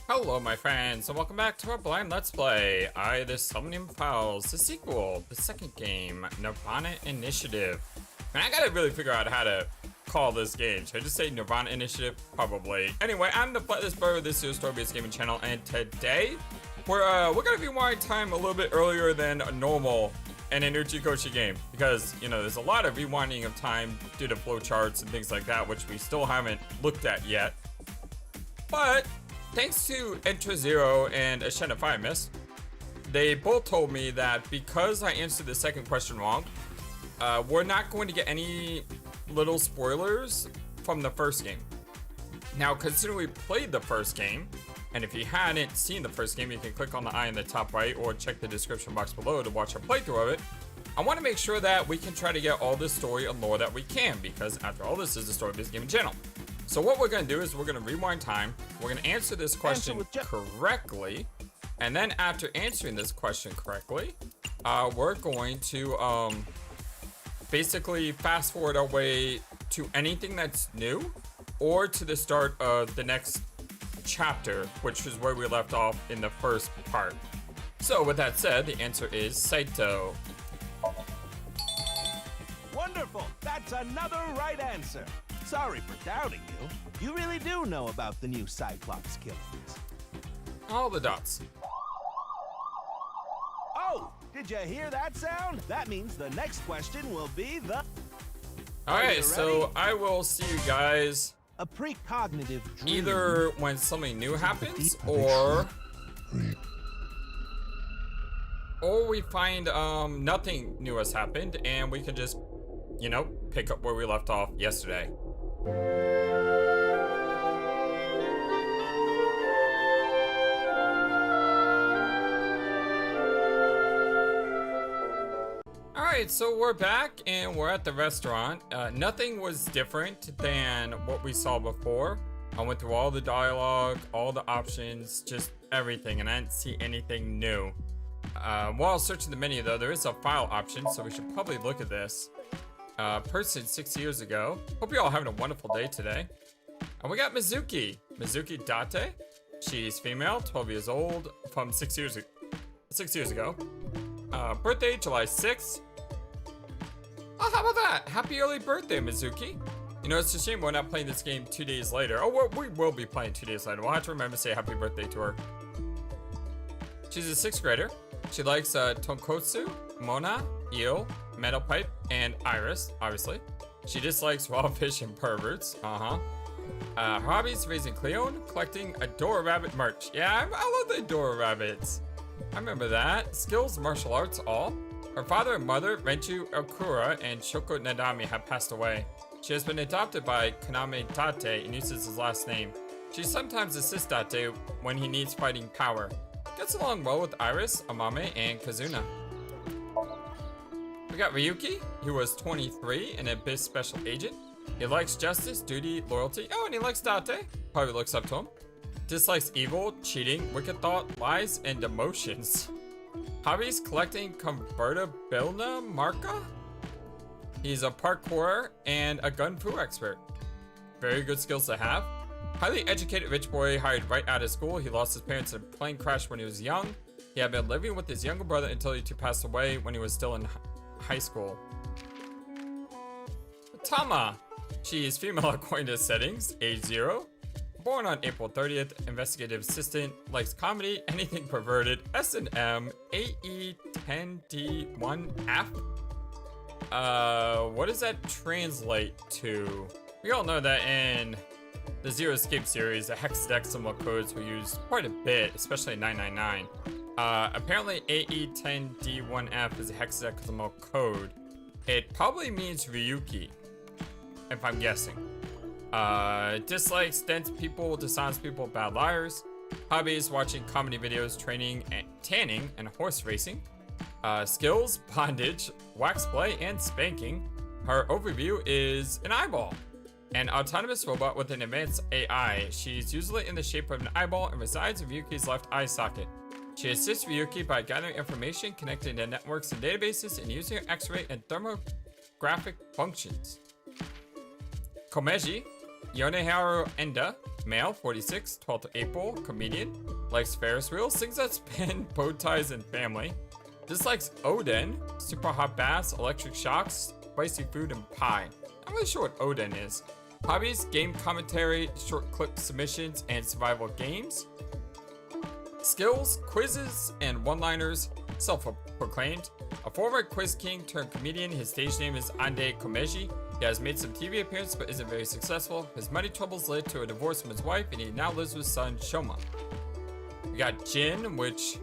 Hello my friends, and welcome back to our blind Let's Play. The Somnium Files, the sequel, the second game, nirvanA Initiative. And I gotta really figure out how to call this game. Should I just say nirvanA Initiative? Probably. Anyway, I'm the FlightlessBird, this is your story-based gaming channel, and today, we're gonna be winding time a little bit earlier than normal in an Uchikoshi game. Because, you know, there's a lot of rewinding of time due to flowcharts and things like that, which we still haven't looked at yet. But thanks to Enter Zero and Ashena Fire Mist, they both told me that because I answered the second question wrong, we're not going to get any little spoilers from the first game. Now, considering we played the first game, and if you hadn't seen the first game, you can click on the eye in the top right or check the description box below to watch our playthrough of it. I want to make sure that we can try to get all the story and lore that we can, because after all, this is a story-based gaming channel. So what we're going to do is we're going to rewind time, we're going to answer this question correctly, and then after answering this question correctly, we're going to basically fast forward our way to anything that's new, or to the start of the next chapter, which is where we left off in the first part. So with that said, the answer is Saito. Wonderful! That's another right answer. Sorry for doubting you. You really do know about the new Cyclops killings. All the dots. Oh, did you hear that sound? That means the next question will be the... Alright, so I will see you guys a precognitive dream. Either when something new happens, or we find nothing new has happened and we can just, you know, pick up where we left off yesterday. Alright, so we're back and we're at the restaurant. Nothing was different than what we saw before. I went through all the dialogue, all the options, just everything, and I didn't see anything new. While searching the menu though, there is a file option, so we should probably look at this. Person 6 years ago. Hope you're all having a wonderful day today. And we got Mizuki. Mizuki Date. She's female, 12 years old, from 6 years ago. Birthday, July 6th. Oh, how about that? Happy early birthday, Mizuki. You know, it's a shame we're not playing this game 2 days later. Oh, we will be playing 2 days later. We'll have to remember to say happy birthday to her. She's a 6th grader. She likes tonkotsu, mona, eel, metal pipe, and iris, obviously. She dislikes raw fish and perverts. Her hobbies: raising Cleone, collecting Adora Rabbit merch. Yeah, I love the Adora Rabbits. I remember that. Skills: martial arts, all. Her father and mother, Renchu Okura and Shoko Nadami, have passed away. She has been adopted by Kaname Tate and uses his last name. She sometimes assists Tate when he needs fighting power. Gets along well with Iris, Amame, and Kazuna. We got Ryuki, who was 23 and a special agent. He likes justice, duty, loyalty. Oh, and he likes Date. Probably looks up to him. Dislikes evil, cheating, wicked thought, lies, and emotions. Hobbies: collecting convertibilna marca. He's a parkourer and a gun fu expert. Very good skills to have. Highly educated rich boy hired right out of school. He lost his parents in a plane crash when he was young. He had been living with his younger brother until he two passed away when he was still in high school. Tama. She is female according to settings. Age 0. Born on April 30th. Investigative assistant. Likes comedy, anything perverted. S&M. AE 10D1F. What does that translate to? We all know that in the Zero Escape series, the hexadecimal codes were used quite a bit, especially 999. Apparently AE10D1F is a hexadecimal code. It probably means Ryuki, if I'm guessing. Dislikes dense people, dishonest people, bad liars. Hobbies: watching comedy videos, training, and tanning, and horse racing. Skills: bondage, wax play, and spanking. Her overview is an eyeball. An autonomous robot with an advanced AI. She's usually in the shape of an eyeball and resides in Ryuki's left eye socket. She assists Ryuki by gathering information, connecting to networks and databases, and using her X-ray and thermographic functions. Komeji, Yoneharu Enda, male, 46, 12th April, comedian, likes Ferris wheels, things that spin, bow ties, and family. Dislikes Odin, super hot baths, electric shocks, spicy food, and pie. I'm not sure what Odin is. Hobbies, game commentary, short clip submissions, and survival games. Skills, quizzes, and one-liners, self-proclaimed. A former quiz king turned comedian, his stage name is Ande Komeji. He has made some TV appearances but isn't very successful. His money troubles led to a divorce from his wife, and he now lives with his son Shoma. We got Jin, which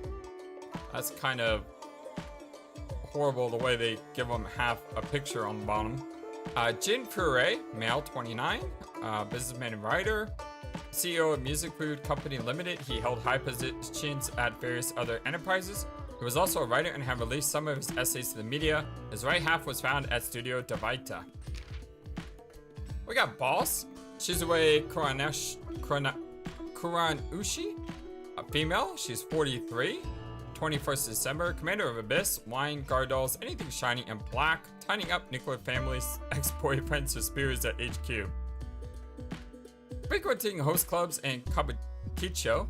that's kind of horrible the way they give him half a picture on the bottom. Jin Fure, male, 29, businessman and writer, CEO of Music Food Company Limited. He held high positions at various other enterprises. He was also a writer and had released some of his essays to the media. His right half was found at Studio Devaita. We got Boss, Shizue Kuranushi, a female. She's 43, 21st December, commander of Abyss, wine, guard dolls, anything shiny and black, tidying up nuclear families, ex-boyfriends with spears at HQ. Frequenting host clubs and kabukicho.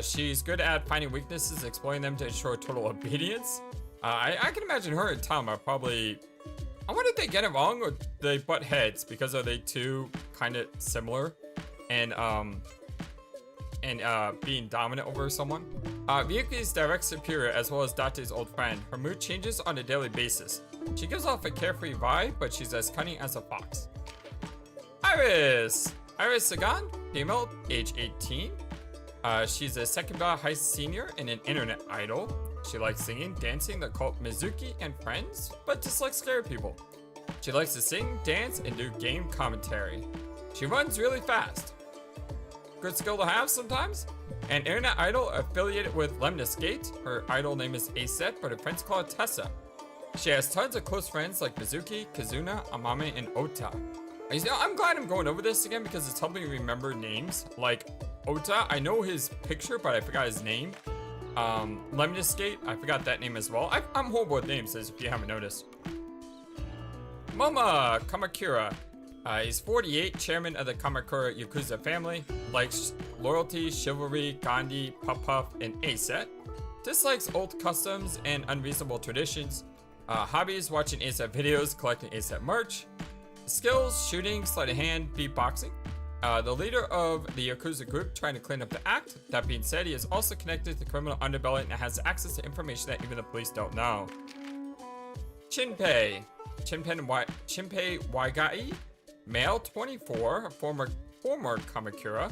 She's good at finding weaknesses, exploiting them to ensure total obedience. I can imagine her and Tama probably... I wonder if they get it wrong or they butt heads, because are they two kind of similar and being dominant over someone? Ryuki's direct superior as well as Date's old friend. Her mood changes on a daily basis. She gives off a carefree vibe, but she's as cunning as a fox. Iris Sagan, female, age 18. She's a second high senior and an internet idol. She likes singing, dancing, the cult Mizuki and friends, but dislikes scary people. She likes to sing, dance, and do game commentary. She runs really fast. Good skill to have sometimes. An internet idol affiliated with Lemniscate. Her idol name is Aset, but her friends call her Tessa. She has tons of close friends like Mizuki, Kazuna, Amame, and Ota. You know, I'm glad I'm going over this again because it's helping me remember names. Like Ota, I know his picture, but I forgot his name. Lemniscate, I forgot that name as well. I'm horrible with names, as if you haven't noticed. Moma Kamakura. He's 48, chairman of the Kamakura Yakuza family. Likes loyalty, chivalry, Gandhi, Puff, and Aset. Dislikes old customs and unreasonable traditions. Hobbies, watching Aset videos, collecting Aset merch. Skills, shooting, sleight of hand, beatboxing. The leader of the Yakuza group trying to clean up the act. That being said, he is also connected to the criminal underbelly and has access to information that even the police don't know. Shinpei Waigai, male, 24, former Kamakura.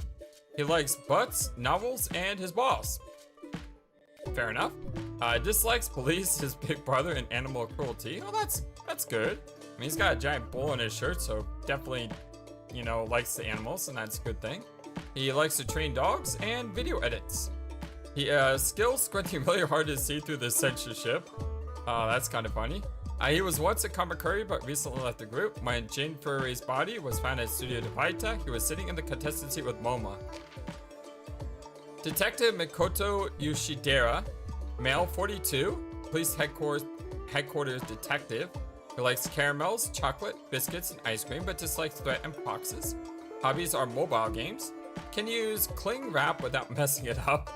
He likes butts, novels, and his boss. Fair enough. Dislikes police, his big brother, and animal cruelty. Oh, that's good. I mean, he's got a giant bull on his shirt, so definitely, you know, likes the animals, and that's a good thing. He likes to train dogs and video edits. He skills squinting really hard to see through the censorship. That's kind of funny. He was once a Kamakuri, but recently left the group. When Jin Furui's body was found at Studio Devaita, he was sitting in the contestant seat with Moma. Detective Mikoto Yoshidera, male, 42, police headquarters detective. He likes caramels, chocolate, biscuits, and ice cream, but dislikes threat and foxes. Hobbies are mobile games. Can use cling wrap without messing it up.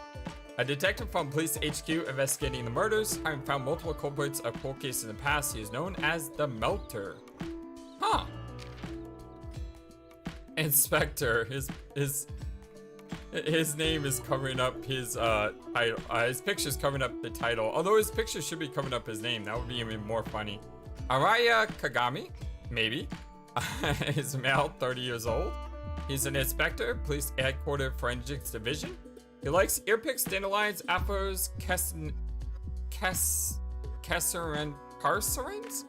A detective from Police HQ investigating the murders, having found multiple culprits of cold cases in the past. He is known as the Melter. Huh. Inspector. His name is covering up his title. His picture's covering up the title. Although his picture should be covering up his name. That would be even more funny. Araya Kagami, maybe. He's male, 30 years old. He's an inspector, police headquarters forensics division. He likes earpicks, dandelions, afros, carcerans.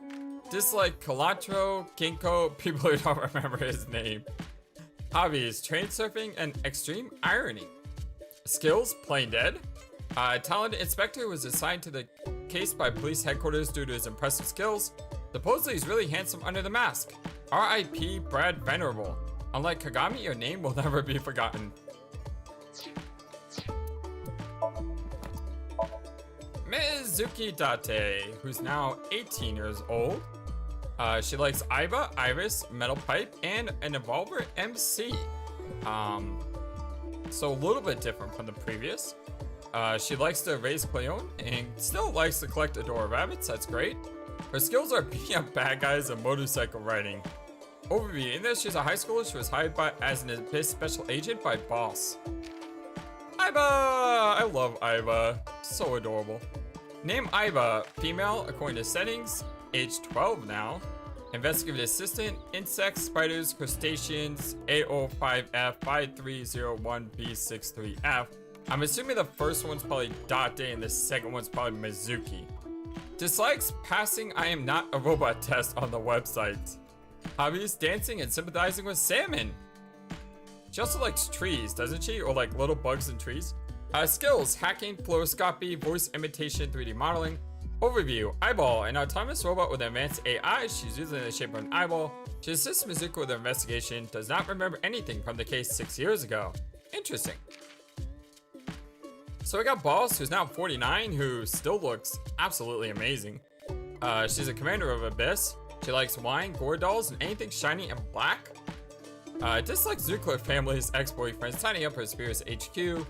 Dislike cilantro, ginkgo, people who don't remember his name. Hobbies, train surfing, and extreme irony. Skills, playing dead. Talented inspector who was assigned to the case by police headquarters due to his impressive skills. Supposedly he's really handsome under the mask. R.I.P. Brad Venerable. Unlike Kagami, your name will never be forgotten. Mizuki Date, who's now 18 years old. She likes Aiba, Iris, Metal Pipe, and an Evolver MC. so a little bit different from the previous. She likes to raise Cleone and still likes to collect adore rabbits. That's great. Her skills are beating up bad guys and motorcycle riding. Overview: in this, she's a high schooler. She was hired as an Abyss special agent by Boss. Aiba! I love Aiba. So adorable. Name: Aiba. Female, according to settings. Age 12 now. Investigative assistant. Insects, spiders, crustaceans. 805F 5301B63F. I'm assuming the first one's probably Date and the second one's probably Mizuki. Dislikes: passing I am not a robot test on the website. Hobbies: dancing and sympathizing with salmon. She also likes trees, doesn't she? Or like little bugs and trees. Skills: hacking, fluoroscopy, voice imitation, 3D modeling. Overview: eyeball, an autonomous robot with advanced AI. She's usually in the shape of an eyeball. She assists Mizuki with her investigation. Does not remember anything from the case 6 years ago. Interesting. So we got Boss, who's now 49, who still looks absolutely amazing. She's a commander of Abyss. She likes wine, gore dolls, and anything shiny and black. Dislikes nuclear families, ex-boyfriends, signing up for Spears HQ.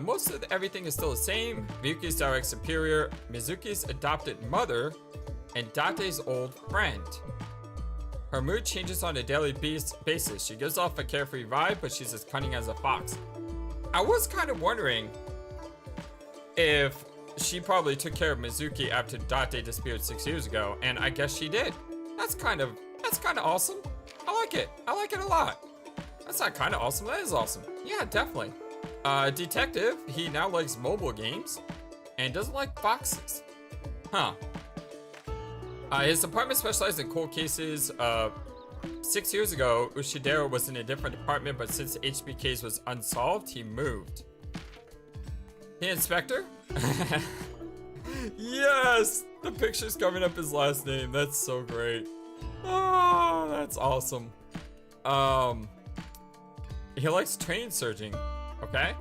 Most of everything is still the same. Ryuki's direct superior, Mizuki's adopted mother, and Date's old friend. Her mood changes on a daily basis. She gives off a carefree vibe, but she's as cunning as a fox. I was kind of wondering if she probably took care of Mizuki after Date disappeared 6 years ago, and I guess she did. That's kind of awesome. I like it. I like it a lot. That's not kind of awesome. That is awesome. Yeah, definitely. Detective. He now likes mobile games and doesn't like foxes. Huh. His department specialized in cold cases. 6 years ago, Ushidera was in a different department, but since HBK's was unsolved, he moved. The inspector? Yes! The picture's covering up his last name. That's so great. Oh, that's awesome. He likes train surging. Okay.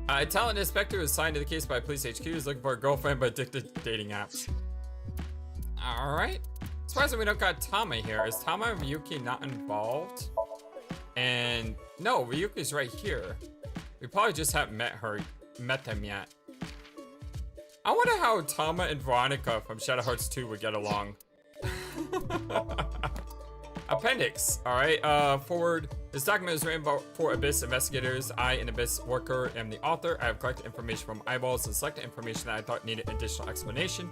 A talent inspector is assigned to the case by Police HQ. Is looking for a girlfriend but addicted to dating apps. Alright. Surprisingly, we don't got Tama here. Is Tama and Ryuki not involved? And no, Ryuki's right here. We probably just haven't met them yet. I wonder how Tama and Veronica from Shadow Hearts 2 would get along. Appendix. Alright, forward. This document is written for Abyss investigators. I, an Abyss worker, am the author. I have collected information from eyeballs and selected information that I thought needed additional explanation.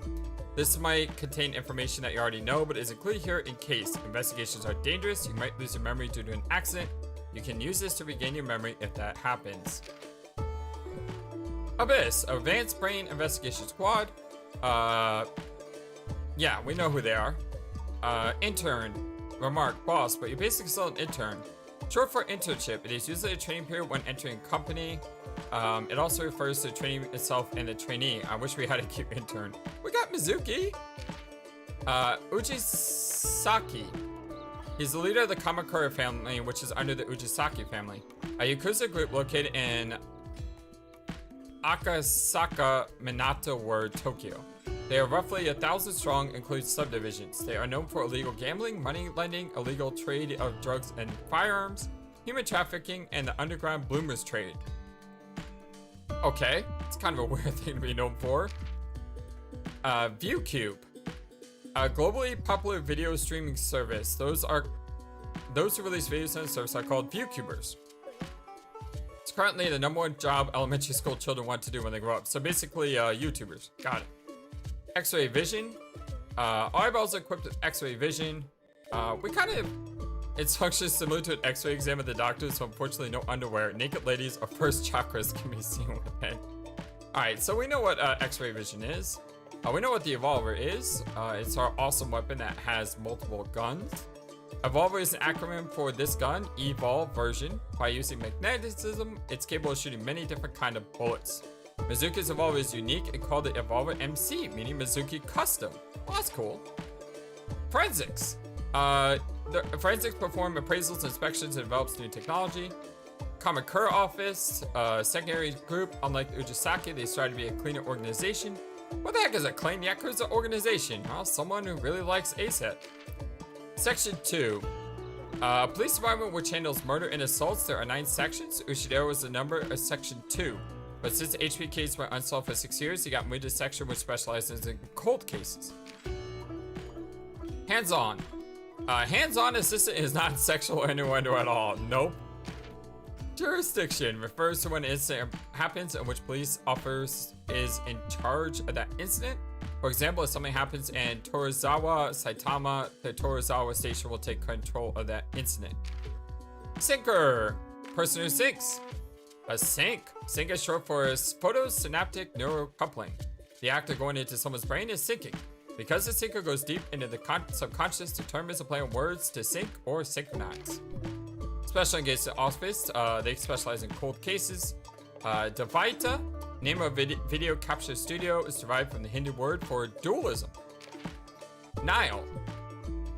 This might contain information that you already know, but is included here in case investigations are dangerous. You might lose your memory due to an accident. You can use this to regain your memory if that happens. Abyss, Advanced Brain Investigation Squad. Yeah, we know who they are. Intern. Remark: boss, but you're basically still an intern. Short for internship. It is usually a training period when entering a company. It also refers to training itself and the trainee. I wish we had a cute intern. We got Mizuki. Ujisaki. He's the leader of the Kamakura family, which is under the Ujisaki family, a Yakuza group located in Akasaka Minato Ward, Tokyo. They are roughly 1,000 strong, including subdivisions. They are known for illegal gambling, money lending, illegal trade of drugs and firearms, human trafficking, and the underground bloomers trade. Okay, it's kind of a weird thing to be known for. ViewCube, a globally popular video streaming service. Those who release videos on the service are called ViewCubers. It's currently the #1 job elementary school children want to do when they grow up. So basically, YouTubers. Got it. X-ray vision. Eyeballs are equipped with X-ray vision. Its function is similar to an X-ray exam at the doctor, so unfortunately no underwear. Naked ladies or first chakras can be seen within. Alright, so we know what X-ray vision is. We know what the Evolver is. It's our awesome weapon that has multiple guns. Evolver is an acronym for this gun, Evolve version. By using magnetism, it's capable of shooting many different kind of bullets. Mizuki's Evolver is unique and called the Evolver MC, meaning Mizuki Custom. Well, that's cool. Forensics. The forensics perform appraisals, inspections, and develops new technology. Kamakura office, secondary group. Unlike Ujisaki, they strive to be a cleaner organization. What the heck is a clean Yakuza organization? Well, someone who really likes ASET. Section 2. Police department which handles murder and assaults. There are 9 sections. Ushidera was the number of section 2. But since the HP case went unsolved for 6 years, he got moved to section which specializes in cold cases. Hands-on. Hands-on assistant is not sexual innuendo at all. Nope. Jurisdiction refers to when an incident happens in which police officers is in charge of that incident. For example, if something happens in Torizawa, Saitama, the Torizawa station will take control of that incident. Syncer. Person who syncs. A sync. Sync is short for photosynaptic neurocoupling. The act of going into someone's brain is syncing. Because the syncer goes deep into the subconscious, determines a play on words to sync or synchronize. Special Agent Office, they specialize in cold cases. Dvaita, name of video capture studio, is derived from the Hindu word for dualism. Nile,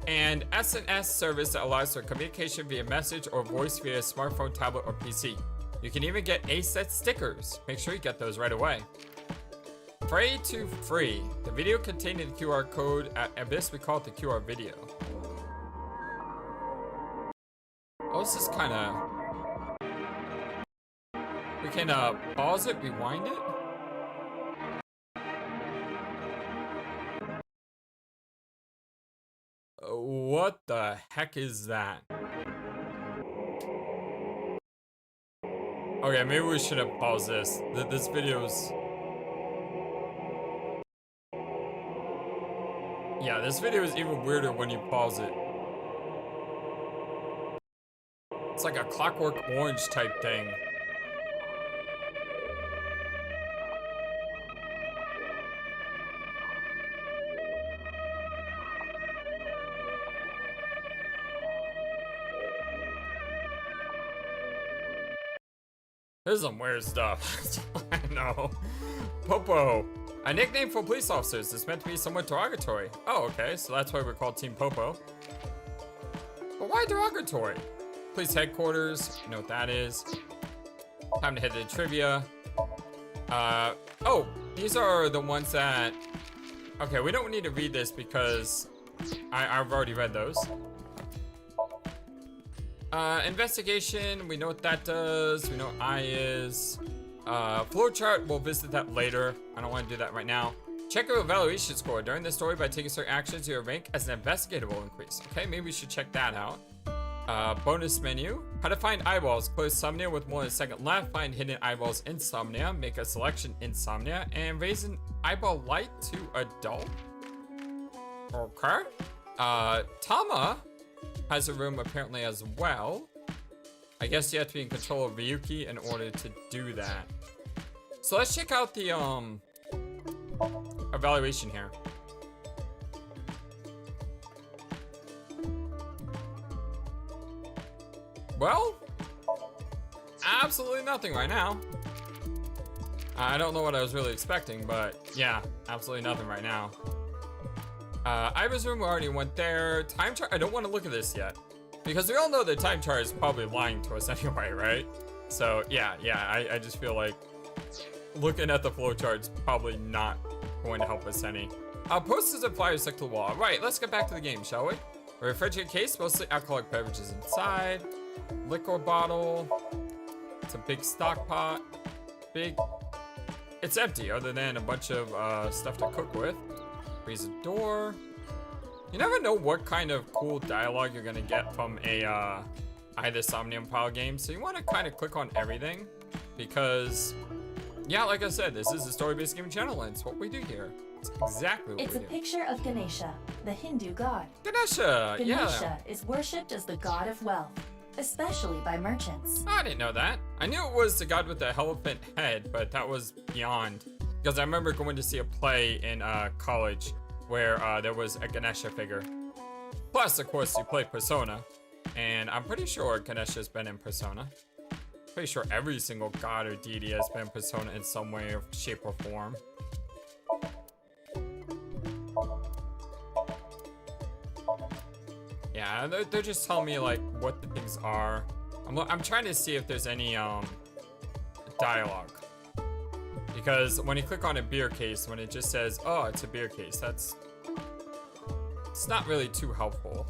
and SNS service that allows for communication via message or voice via smartphone, tablet, or PC. You can even get ASET stickers. Make sure you get those right away. Free to free. The video containing the QR code at Abyss, we call it the QR video. Oh, this is kind of... We can pause it, rewind it. What the heck is that? Okay, maybe we should have paused this. This video's... Yeah, this video is even weirder when you pause it. It's like a Clockwork Orange type thing. This is some weird stuff. I know. Popo. A nickname for police officers is meant to be somewhat derogatory. Oh, okay, so that's why we're called Team Popo. But why derogatory? Police headquarters, you know what that is. Time to head to the trivia. Oh, these are the ones that... Okay, we don't need to read this because I've already read those. Investigation, we know what that does. We know what I is. Flowchart, we'll visit that later. I don't want to do that right now. Check your evaluation score. During the story, by taking certain actions, your rank as an investigator will increase. Okay, maybe we should check that out. Bonus menu. How to find eyeballs. Close Somnia with more than a second left. Find hidden eyeballs in Somnia. Make a selection in Somnia. And raise an eyeball light to adult. Okay. Tama has a room apparently as well. I guess you have to be in control of Ryuki in order to do that. So let's check out the evaluation here. Well, absolutely nothing right now. I don't know what I was really expecting, but yeah, absolutely nothing right now. Aiba's room, we already went there. Time chart, I don't want to look at this yet. Because we all know the time chart is probably lying to us anyway, right? So yeah, I just feel like looking at the flowchart is probably not going to help us any. Posters and flyers stuck to the wall. Right, let's get back to the game, shall we? A refrigerated case, mostly alcoholic beverages inside. Liquor bottle. It's a big stock pot. It's empty other than a bunch of stuff to cook with. Raise a door. You never know what kind of cool dialogue you're gonna get from a either Somnium File game, so you want to kind of click on everything because, yeah, like I said, this is a story-based gaming channel, and it's what we do here. It's exactly what we do. It's a picture of Ganesha, the Hindu god. Ganesha, yeah. Ganesha is worshipped as the god of wealth, especially by merchants. I didn't know that. I knew it was the god with the elephant head, but that was beyond. Because I remember going to see a play in college where there was a Ganesha figure. Plus, of course, you play Persona, and I'm pretty sure Ganesha's been in Persona. Pretty sure every single god or deity has been in Persona in some way, or shape, or form. Yeah, they're just telling me like what the things are. I'm trying to see if there's any dialogue. Because when you click on a beer case, when it just says, oh, it's a beer case, it's not really too helpful.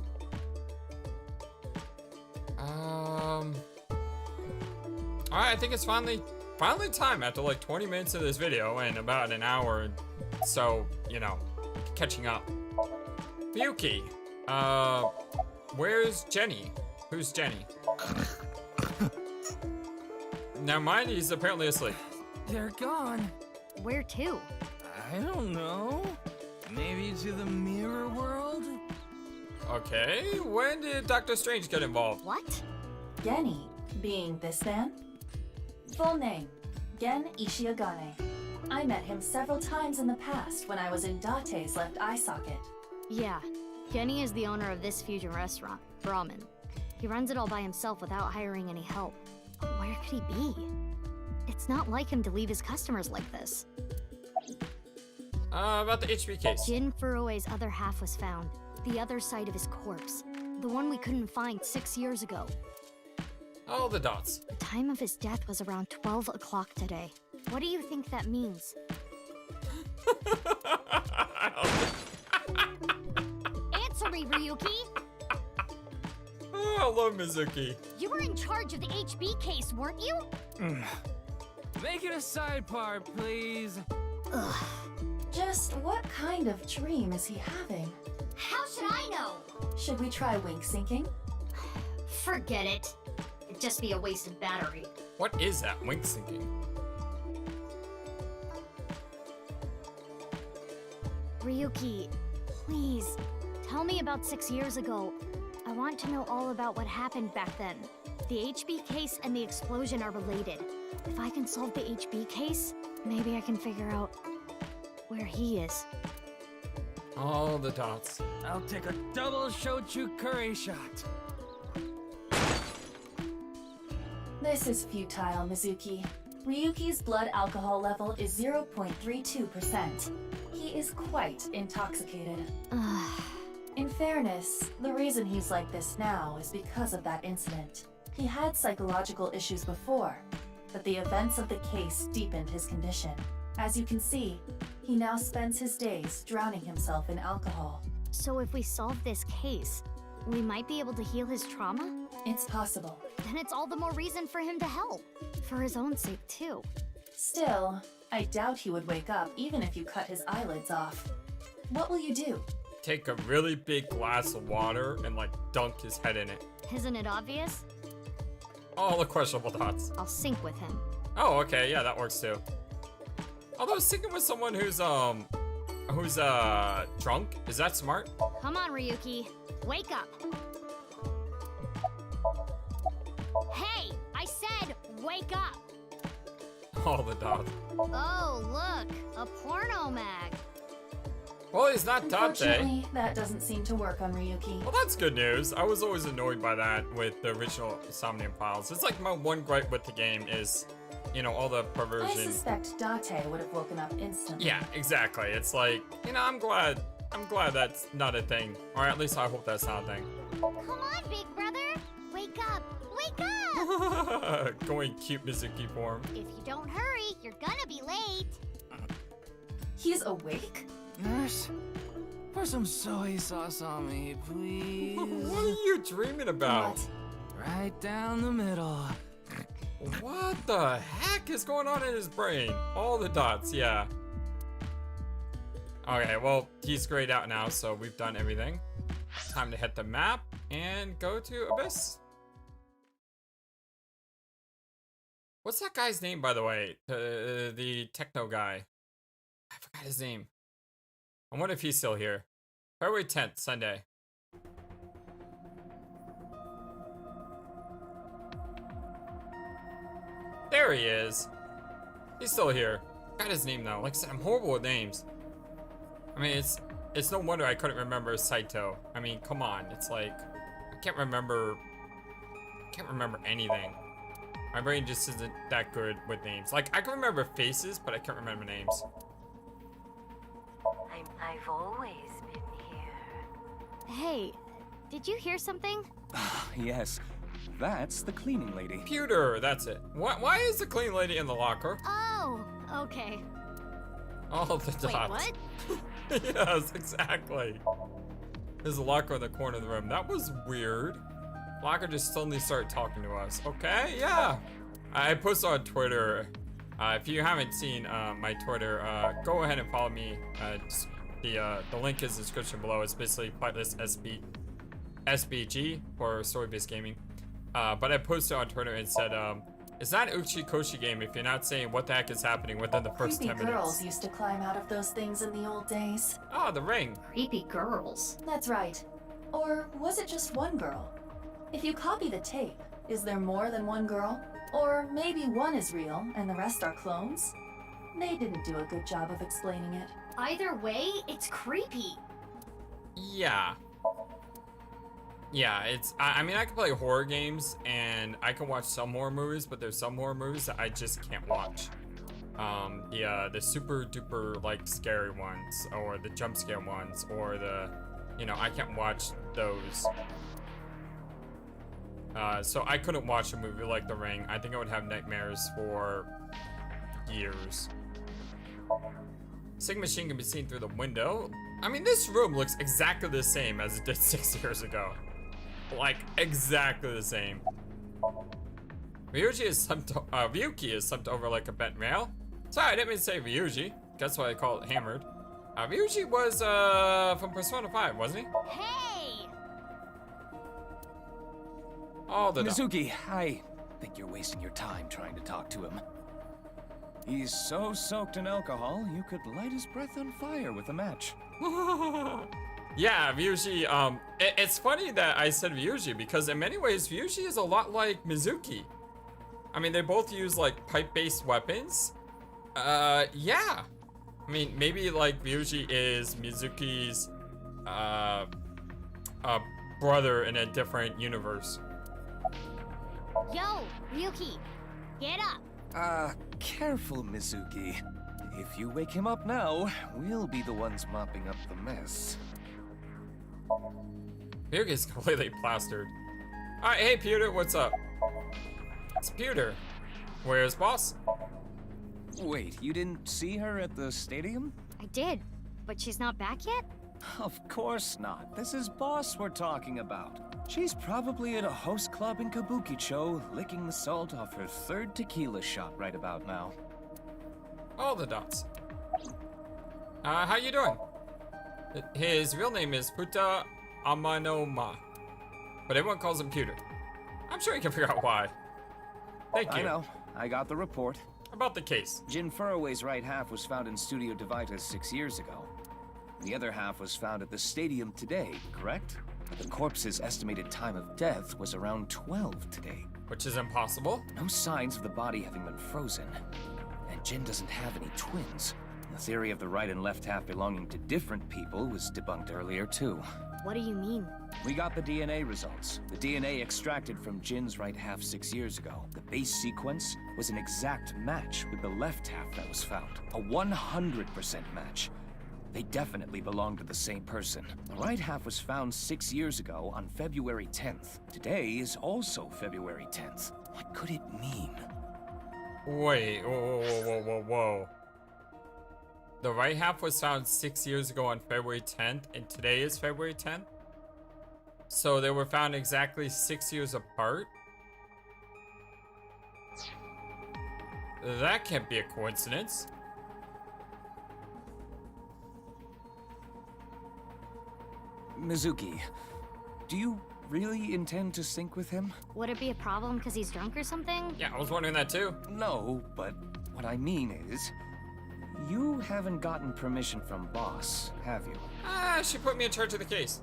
Alright, I think it's finally time after like 20 minutes of this video and about an hour. So, you know, catching up. Ryuki. Where's Jenny? Who's Jenny? Now mind, he's apparently asleep. They're gone. Where to? I don't know. Maybe to the mirror world? Okay, when did Doctor Strange get involved? What? Genny, being this man? Full name, Gen Ishiagane. I met him several times in the past when I was in Date's left eye socket. Yeah, Kenny is the owner of this fusion restaurant, Ramen. He runs it all by himself without hiring any help. Where could he be? It's not like him to leave his customers like this. About the HB case. Jin Furue's other half was found. The other side of his corpse. The one we couldn't find 6 years ago. All the dots. The time of his death was around 12 o'clock today. What do you think that means? Answer me, Ryuki! Oh, I love Mizuki. You were in charge of the HB case, weren't you? Make it a side part, please. Ugh. Just what kind of dream is he having? How should I know? Should we try wink syncing? Forget it. It'd just be a wasted battery. What is that wink syncing? Ryuki, please, tell me about 6 years ago. I want to know all about what happened back then. The HB case and the explosion are related. If I can solve the HB case, maybe I can figure out where he is. All the dots. I'll take a double shochu curry shot. This is futile, Mizuki. Ryuki's blood alcohol level is 0.32%. He is quite intoxicated. Ugh. In fairness, the reason he's like this now is because of that incident. He had psychological issues before, but the events of the case deepened his condition. As you can see, he now spends his days drowning himself in alcohol. So if we solve this case, we might be able to heal his trauma? It's possible. Then it's all the more reason for him to help. For his own sake, too. Still, I doubt he would wake up even if you cut his eyelids off. What will you do? Take a really big glass of water and like dunk his head in it. Isn't it obvious? All the questionable dots. I'll sync with him. Oh, okay, yeah, that works too. Although syncing with someone who's drunk, is that smart? Come on, Ryuki. Wake up. Hey, I said wake up. All the dots. Oh, look, a porno mag. Well, he's not Date. Unfortunately, that doesn't seem to work on Ryuki. Well, that's good news. I was always annoyed by that with the original Somnium Files. It's like my one gripe with the game is, you know, all the I perversion. suspect Date would have woken up instantly. Yeah, exactly. It's like, you know, I'm glad that's not a thing. Or at least I hope that's not a thing. Come on, big brother. Wake up. Wake up. Going cute Mizuki form. If you don't hurry, you're gonna be late. He's awake? Nurse, pour some soy sauce on me, please. What are you dreaming about? What? Right down the middle. What the heck is going on in his brain? All the dots, yeah. Okay, well, he's grayed out now, so we've done everything. Time to hit the map and go to Abyss. What's that guy's name, by the way? The techno guy. I forgot his name. I wonder if he's still here. February 10th, Sunday. There he is. He's still here. Got his name though. Like I said, I'm horrible with names. I mean, it's no wonder I couldn't remember Saito. I mean, come on. It's like I can't remember anything. My brain just isn't that good with names. Like I can remember faces, but I can't remember names. I've always been here. Hey, did you hear something? Yes, that's the cleaning lady. Computer, that's it. Why is the clean lady in the locker? Oh, okay. All the dots. Wait, what? Yes, exactly. There's a locker in the corner of the room. That was weird. Blocker just suddenly started talking to us. Okay, yeah. I posted on Twitter. If you haven't seen my Twitter, go ahead and follow me. The link is in the description below. It's basically Flightless SBG for story-based gaming. But I posted on Twitter and said, it's not an Uchikoshi game if you're not saying what the heck is happening within the first 10 minutes. Girls used to climb out of those things in the old days. Oh, the ring. Creepy girls. That's right. Or was it just one girl? If you copy the tape, is there more than one girl? Or maybe one is real and the rest are clones? They didn't do a good job of explaining it. Either way, it's creepy. Yeah. Yeah, it's, I mean, I can play horror games and I can watch some horror movies, but there's some horror movies that I just can't watch. The super duper, like, scary ones, or the jump scare ones, or the, you know, I can't watch those. So I couldn't watch a movie like The Ring. I think I would have nightmares for years. Sig machine can be seen through the window. I mean, this room looks exactly the same as it did 6 years ago. Like, exactly the same. Ryuki is slumped over like a bent rail. Sorry, I didn't mean to say Ryuki. That's why I call it hammered. Ryuki was from Persona 5, wasn't he? Hey! Oh, the Mizuki, I think you're wasting your time trying to talk to him. He's so soaked in alcohol, you could light his breath on fire with a match. Yeah, Ryuki, it's funny that I said Ryuki because in many ways, Ryuki is a lot like Mizuki. I mean, they both use like pipe-based weapons. Yeah. I mean, maybe like Ryuki is Mizuki's, brother in a different universe. Yo, Ryuki, get up. Careful, Mizuki. If you wake him up now, we'll be the ones mopping up the mess. Ryuki's completely plastered. Alright, hey Pewter, what's up? It's Pewter. Where's Boss? Wait, you didn't see her at the stadium? I did, but she's not back yet? Of course not. This is Boss we're talking about. She's probably at a host club in Kabukicho, licking the salt off her third tequila shot right about now. All the dots. How you doing? His real name is Futa Amanoma, but everyone calls him Pewter. I'm sure you can figure out why. Thank you. I know. I got the report. About the case. Jin Furroway's right half was found in Studio Devitas 6 years ago. The other half was found at the stadium today, correct? The corpse's estimated time of death was around 12 today. Which is impossible. No signs of the body having been frozen. And Jin doesn't have any twins. The theory of the right and left half belonging to different people was debunked earlier, too. What do you mean? We got the DNA results. The DNA extracted from Jin's right half 6 years ago. The base sequence was an exact match with the left half that was found. A 100% match. They definitely belong to the same person. The right half was found 6 years ago on February 10th. Today is also February 10th. What could it mean? Wait, whoa. The right half was found 6 years ago on February 10th, and today is February 10th? So they were found exactly 6 years apart? That can't be a coincidence. Mizuki, do you really intend to sync with him? Would it be a problem because he's drunk or something? Yeah, I was wondering that too. No, but what I mean is, you haven't gotten permission from Boss, have you? She put me in charge of the case.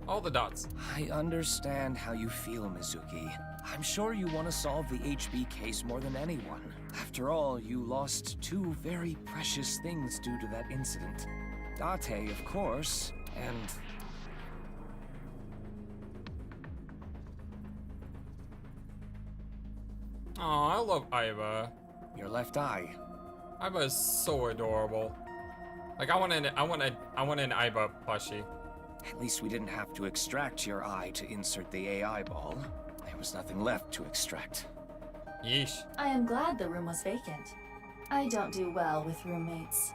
All the dots. I understand how you feel, Mizuki. I'm sure you want to solve the HB case more than anyone. After all, you lost two very precious things due to that incident. Date, of course, and... Oh, I love Aiba. your left eye. Aiba is so adorable. Like I want an Aiba plushie. At least we didn't have to extract your eye to insert the AI ball. There was nothing left to extract. Yeesh. I am glad the room was vacant. I don't do well with roommates.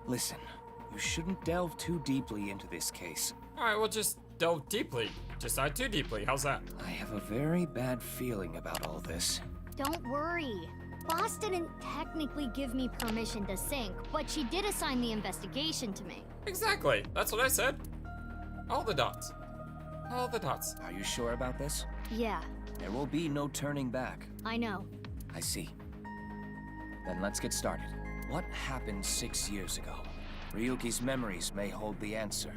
Listen, you shouldn't delve too deeply into this case. Alright, we'll just delve deeply. Just not too deeply. How's that? I have a very bad feeling about all this. Don't worry. Boss didn't technically give me permission to Psync, but she did assign the investigation to me. Exactly. That's what I said. All the dots. All the dots. Are you sure about this? Yeah, There will be no turning back. I know. I see. Then let's get started. What happened 6 years ago? Ryuki's memories may hold the answer.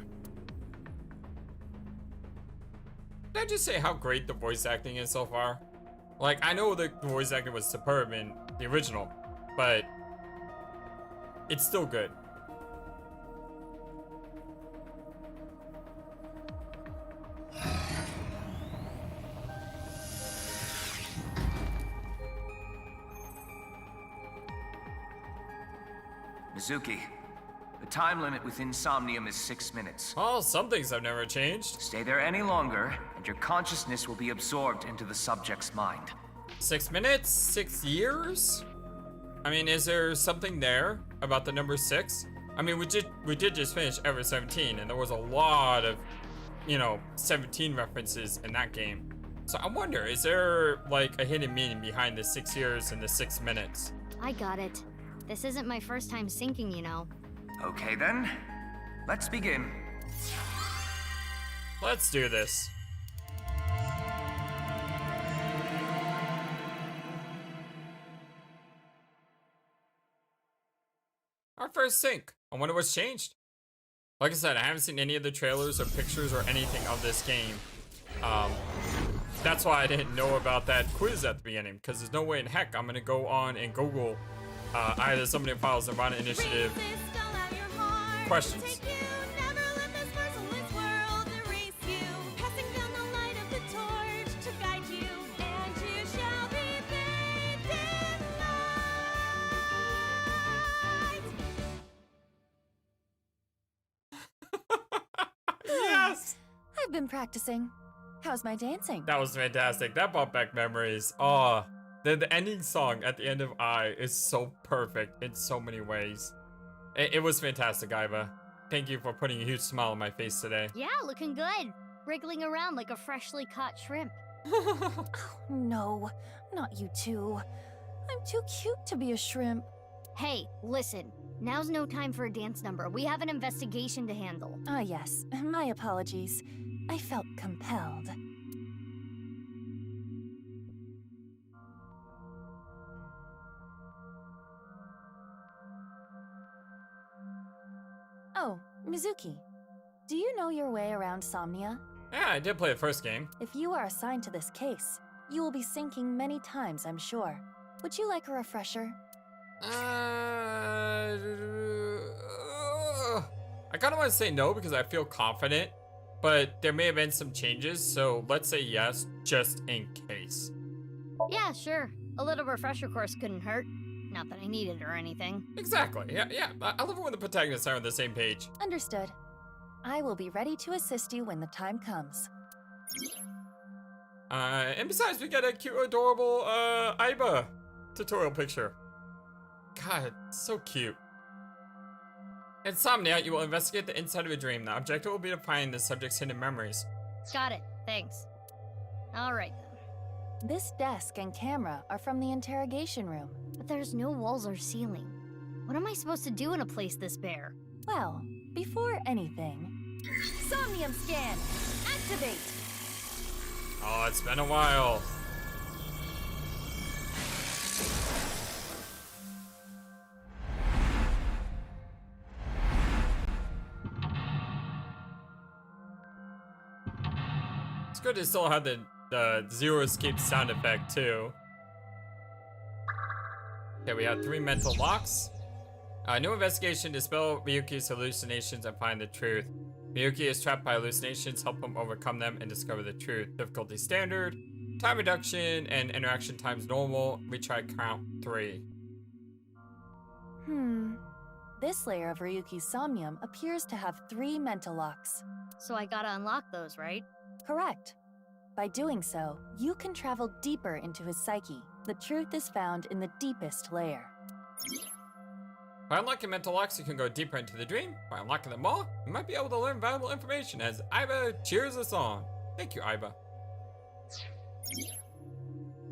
Did I just say how great the voice acting is so far? Like, I know the voice acting was superb in the original, but it's still good. Mizuki, the time limit within Somnium is 6 minutes. Oh, some things have never changed. Stay there any longer, and your consciousness will be absorbed into the subject's mind. 6 minutes? 6 years? I mean, is there something there about the number 6? I mean, we did just finish Ever 17, and there was a lot of, 17 references in that game. So I wonder, is there like a hidden meaning behind the 6 years and the 6 minutes? I got it. This isn't my first time syncing, you know. Okay then, let's begin. Let's do this. Our first sync. I wonder what's changed. Like I said, I haven't seen any of the trailers or pictures or anything of this game. That's why I didn't know about that quiz at the beginning, because there's no way in heck I'm gonna go on and Google either Somnium Files nirvanA Initiative questions. Yes! I've been practicing. How's my dancing? That was fantastic. That brought back memories. Oh, the ending song at the end of I is so perfect in so many ways. It was fantastic, Aiba. Thank you for putting a huge smile on my face today. Yeah, looking good. Wriggling around like a freshly caught shrimp. No, not you two. I'm too cute to be a shrimp. Hey, listen. Now's no time for a dance number. We have an investigation to handle. Ah, yes. My apologies. I felt compelled. Oh, Mizuki. Do you know your way around Somnia? Yeah, I did play the first game. If you are assigned to this case, you will be syncing many times, I'm sure. Would you like a refresher? I kind of want to say no because I feel confident, but there may have been some changes, so let's say yes, just in case. Yeah, sure. A little refresher course couldn't hurt. Not that I need it or anything. Exactly, yeah. I love it when the protagonists are on the same page. Understood. I will be ready to assist you when the time comes. And besides, we get a cute, adorable, Aiba tutorial picture. God, so cute. Insomnia, you will investigate the inside of a dream. The objective will be to find the subject's hidden memories. Got it. Thanks. All right, then. This desk and camera are from the interrogation room. But there's no walls or ceiling. What am I supposed to do in a place this bare? Well, before anything... Somnium scan! Activate! Oh, it's been a while. It's good to still have the zero escape sound effect too. Okay, we have 3 mental locks. New investigation, dispel Ryuki's hallucinations and find the truth. Ryuki is trapped by hallucinations, help him overcome them and discover the truth. Difficulty standard, time reduction, and interaction times normal. Retry count 3. This layer of Ryuki's Somnium appears to have 3 mental locks. So I gotta unlock those, right? Correct. By doing so, you can travel deeper into his psyche. The truth is found in the deepest layer. By unlocking mental locks, you can go deeper into the dream. By unlocking them all, you might be able to learn valuable information as Aiba cheers us on. Thank you, Aiba.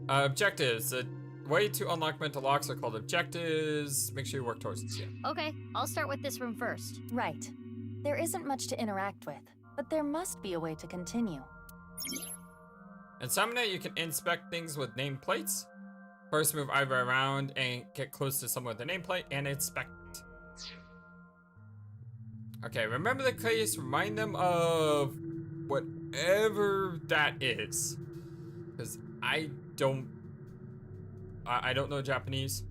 Objectives. The way to unlock mental locks are called objectives. Make sure you work towards this. Yeah. Okay, I'll start with this room first. Right. There isn't much to interact with, but there must be a way to continue. In Somnium, you can inspect things with nameplates. First, move Aiba around and get close to someone with a nameplate and inspect it. Okay, remember the case, remind them of whatever that is. Because I don't know Japanese.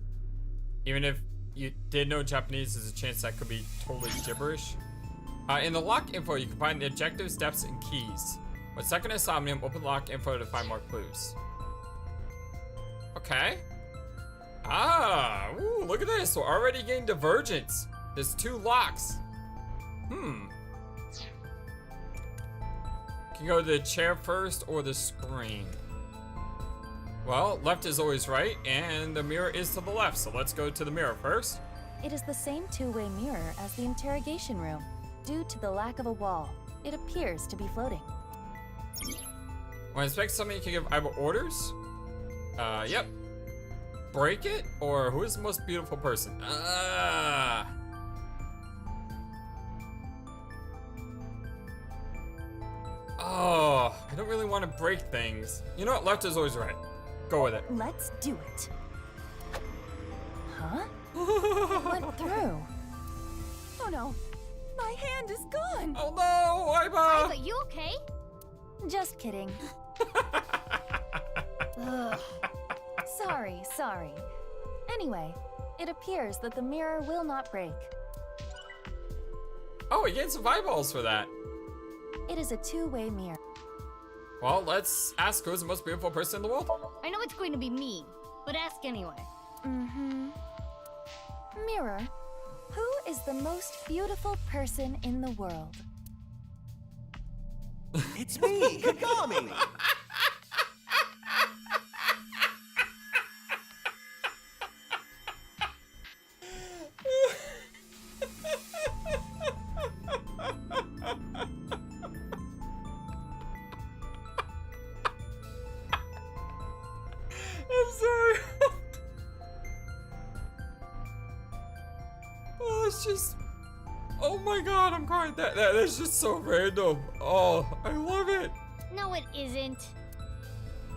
Even if you did know Japanese, there's a chance that could be totally gibberish. In the lock info, you can find the objectives, steps, and keys. With second Somnium, open lock info to find more clues. Okay. Ooh, look at this. We're already getting divergence. There's 2 locks. Can go to the chair first or the screen. Well, left is always right, and the mirror is to the left, so let's go to the mirror first. It is the same two-way mirror as the interrogation room. Due to the lack of a wall, it appears to be floating. When inspect something, you can give Aiba orders. Yep. Break it, or who is the most beautiful person? Oh, I don't really want to break things. You know what? Left is always right. Go with it. Let's do it. Huh? It went through. Oh no, my hand is gone. Oh no, Aiba! Aiba, you okay? Just kidding. Ugh. Sorry. Anyway, it appears that the mirror will not break. Oh, we gained some eyeballs for that. It is a two-way mirror. Well, let's ask who's the most beautiful person in the world. I know it's going to be me, but ask anyway. Mirror, who is the most beautiful person in the world? It's me, Kagami! I'm sorry. Oh, it's just... Oh my god, I'm crying. That's just so random. Oh, I love it. No, it isn't.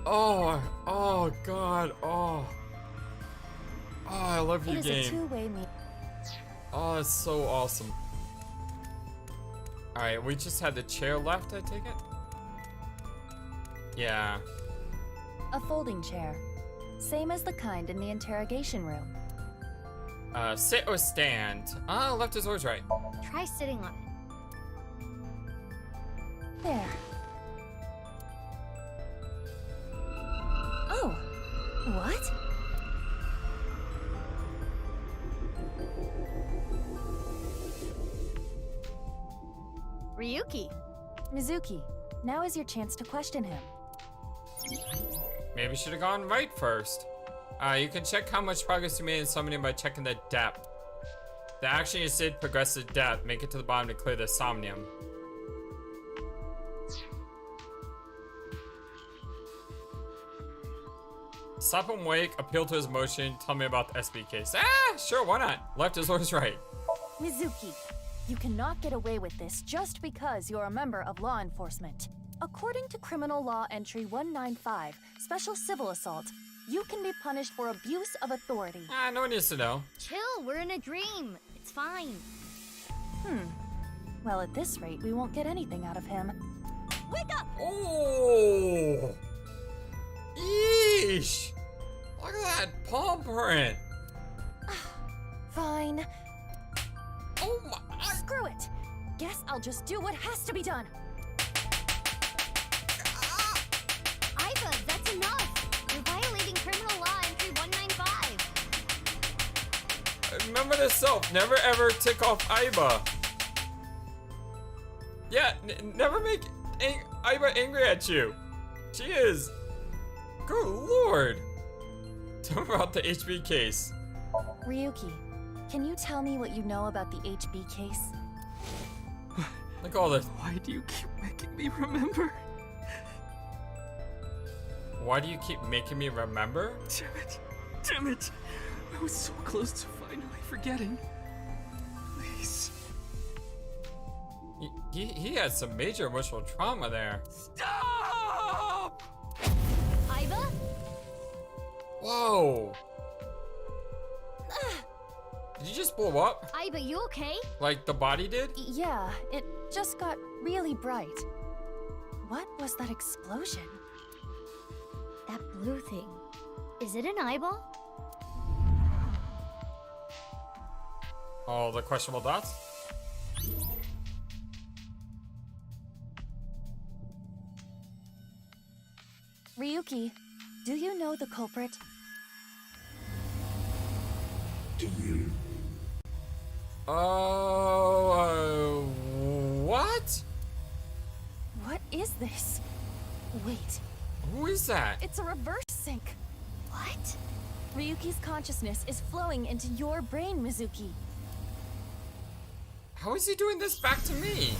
Oh god. Oh, I love your It is game. a two-way mirror. Oh, it's so awesome. Alright, we just had the chair left, I take it? Yeah. A folding chair. Same as the kind in the interrogation room. Sit or stand? Left is always right. Try sitting on it. There. Oh, what? Ryuki. Mizuki, now is your chance to question him. Maybe should have gone right first. You can check how much progress you made in summoning by checking the depth. The action you did progresses depth. Make it to the bottom to clear the Somnium. Stop him wake, appeal to his emotion, tell me about the SB case. Sure, why not? Left is always right. Mizuki, you cannot get away with this just because you're a member of law enforcement. According to Criminal Law Entry 195, Special Civil Assault, you can be punished for abuse of authority. No one needs to know. Chill, we're in a dream. It's fine. Well, at this rate, we won't get anything out of him. Wake up! Oh! Yeesh! Look at that palm print! Fine. Oh my... Screw it! Guess I'll just do what has to be done. Aiba, that's enough. You're violating Criminal Law Entry 195. Remember to self, never ever tick off Aiba. Yeah, never make Aiba angry at you. She is... Good lord. Tell me about the HB case. Ryuki, Can you tell me what you know about the HB case? Look at all this. Why do you keep making me remember? Why do you keep making me remember? Damn it. Damn it. I was so close to finally forgetting. Please. He had some major emotional trauma there. Stop! Aiba? Whoa. Did you just blow up? Aiba, you okay? Like the body did? Yeah, it just got really bright. What was that explosion? That blue thing. Is it an eyeball? All the questionable dots? Ryuki, do you know the culprit? What? What is this? Wait, Who is that? it's a reverse sync. What? Ryuki's consciousness is flowing into your brain, Mizuki. How is he doing this back to me?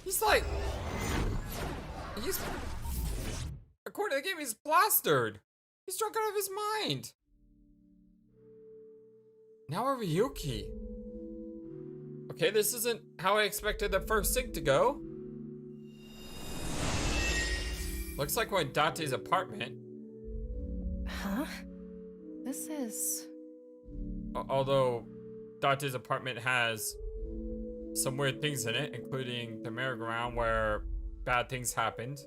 He's like... According to the game, he's plastered. He's drunk out of his mind. Now we're Ryuki. Okay, this isn't how I expected the first sync to go. Looks like we're in Date's apartment. Huh? This is... Although Date's apartment has some weird things in it, including the merry-go-round where bad things happened.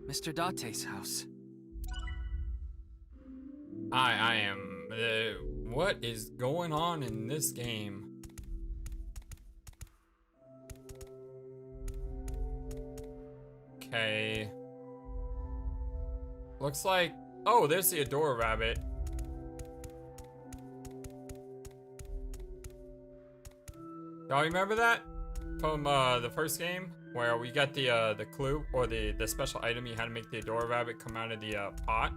Mr. Date's house. I am... what is going on in this game? Okay. Looks like... Oh, there's the Adora rabbit. Y'all remember that? From the first game? Where we got the clue, or the special item you had to make the Adora rabbit come out of the pot?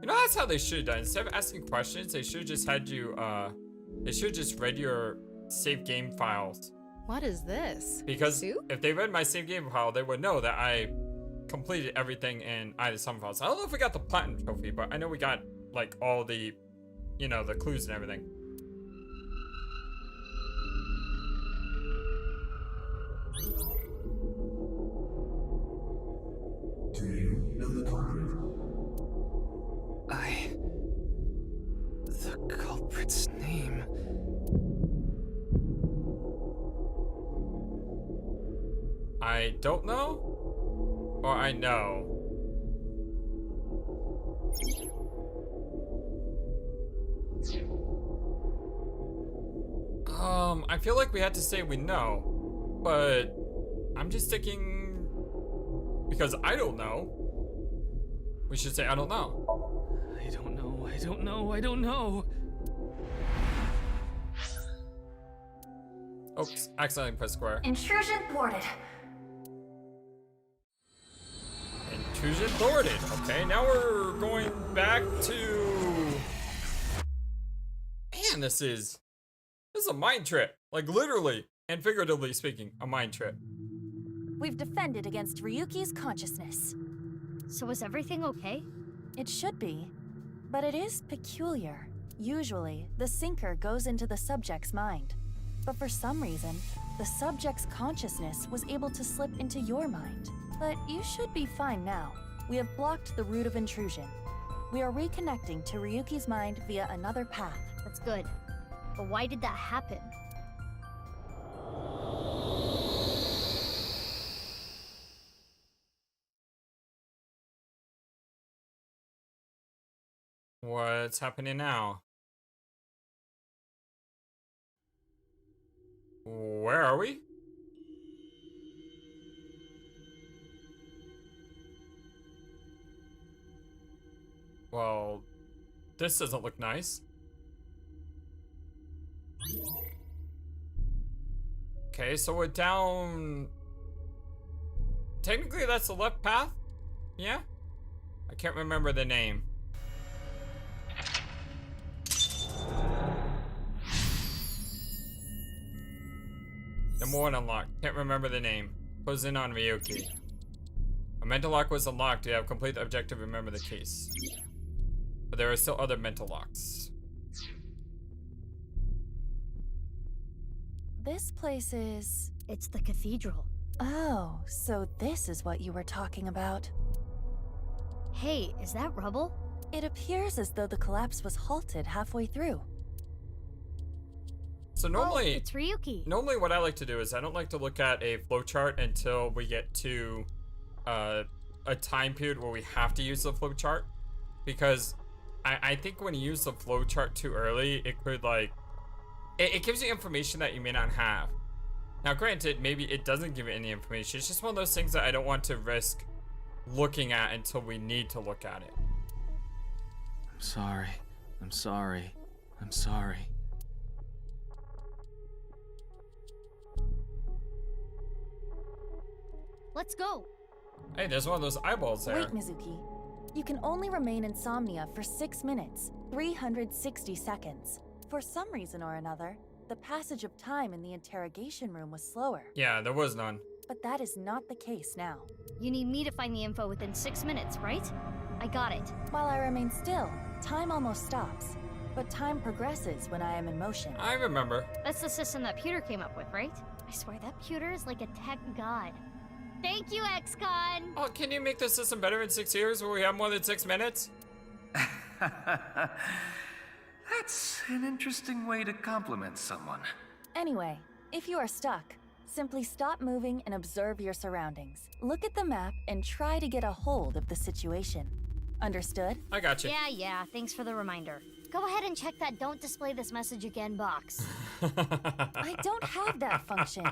You know, that's how they should have done. Instead of asking questions, they should have just had you, they should have just read your save game files. What is this? Because Soup? if they read my save game file, they would know that I completed everything in either Somnium Files. I don't know if we got the platinum trophy, but I know we got, like, all the, you know, the clues and everything. Do you know the culprit? The culprit's name. I don't know? Or I know? I feel like we had to say we know, but I'm just thinking, because I don't know, we should say I don't know. I don't know, I don't know, I don't know. Oops, accidentally pressed square. Intrusion thwarted. Intrusion thwarted. Okay, now we're going back to... Man, this is a mind trip. Like, literally and figuratively speaking, a mind trip. We've defended against Ryuki's consciousness. So is everything okay? It should be, but it is peculiar. Usually, the sinker goes into the subject's mind. But for some reason, the subject's consciousness was able to slip into your mind. But you should be fine now. We have blocked the route of intrusion. We are reconnecting to Ryuki's mind via another path. That's good. But why did that happen? What's happening now? Where are we? Well, this doesn't look nice. Okay, so we're down... Technically, that's the left path? Yeah? I can't remember the name. Number 1 unlocked. Can't remember the name. Close in on Ryuki. A mental lock was unlocked. You have complete the objective. Remember the case. But there are still other mental locks. This place is... It's the cathedral. Oh, so this is what you were talking about. Hey, is that rubble? It appears as though the collapse was halted halfway through. So normally, Oh, it's Ryuki. normally what I like to do is I don't like to look at a flowchart until we get to a time period where we have to use the flowchart, because I think when you use the flowchart too early, it could like it gives you information that you may not have. Now, granted, maybe it doesn't give you any information. It's just one of those things that I don't want to risk looking at until we need to look at it. I'm sorry. I'm sorry. I'm sorry. Let's go. Hey, there's one of those eyeballs there. Wait, Mizuki. You can only remain insomnia for 6 minutes, 360 seconds. For some reason or another, the passage of time in the interrogation room was slower. Yeah, there was none. But that is not the case now. You need me to find the info within 6 minutes, right? I got it. While I remain still, time almost stops. But time progresses when I am in motion. I remember. That's the system that Pewter came up with, right? I swear that Pewter is like a tech god. Thank you, XCon! Oh, can you make the system better in 6 years where we have more than 6 minutes? That's an interesting way to compliment someone. Anyway, if you are stuck, simply stop moving and observe your surroundings. Look at the map and try to get a hold of the situation. Understood? I got you. Yeah, thanks for the reminder. Go ahead and check that "Don't display this message again" box. I don't have that function.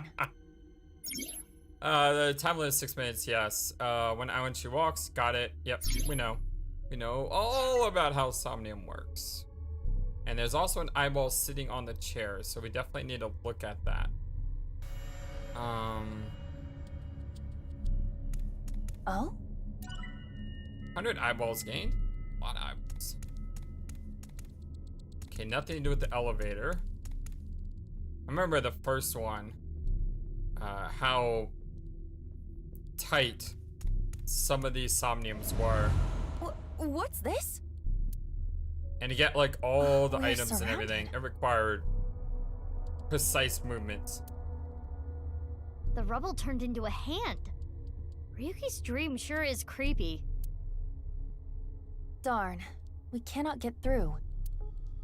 The time limit is 6 minutes, yes. When she walks, got it. Yep, we know. We know all about how Somnium works. And there's also an eyeball sitting on the chair, so we definitely need to look at that. 100 eyeballs gained? A lot of eyeballs. Okay, nothing to do with the elevator. I remember the first one. How tight some of these Somniums were. What's this? And to get like all the We're items and surrounded. everything, it required precise movements. The rubble turned into a hand. Ryuki's dream sure is creepy. Darn, we cannot get through.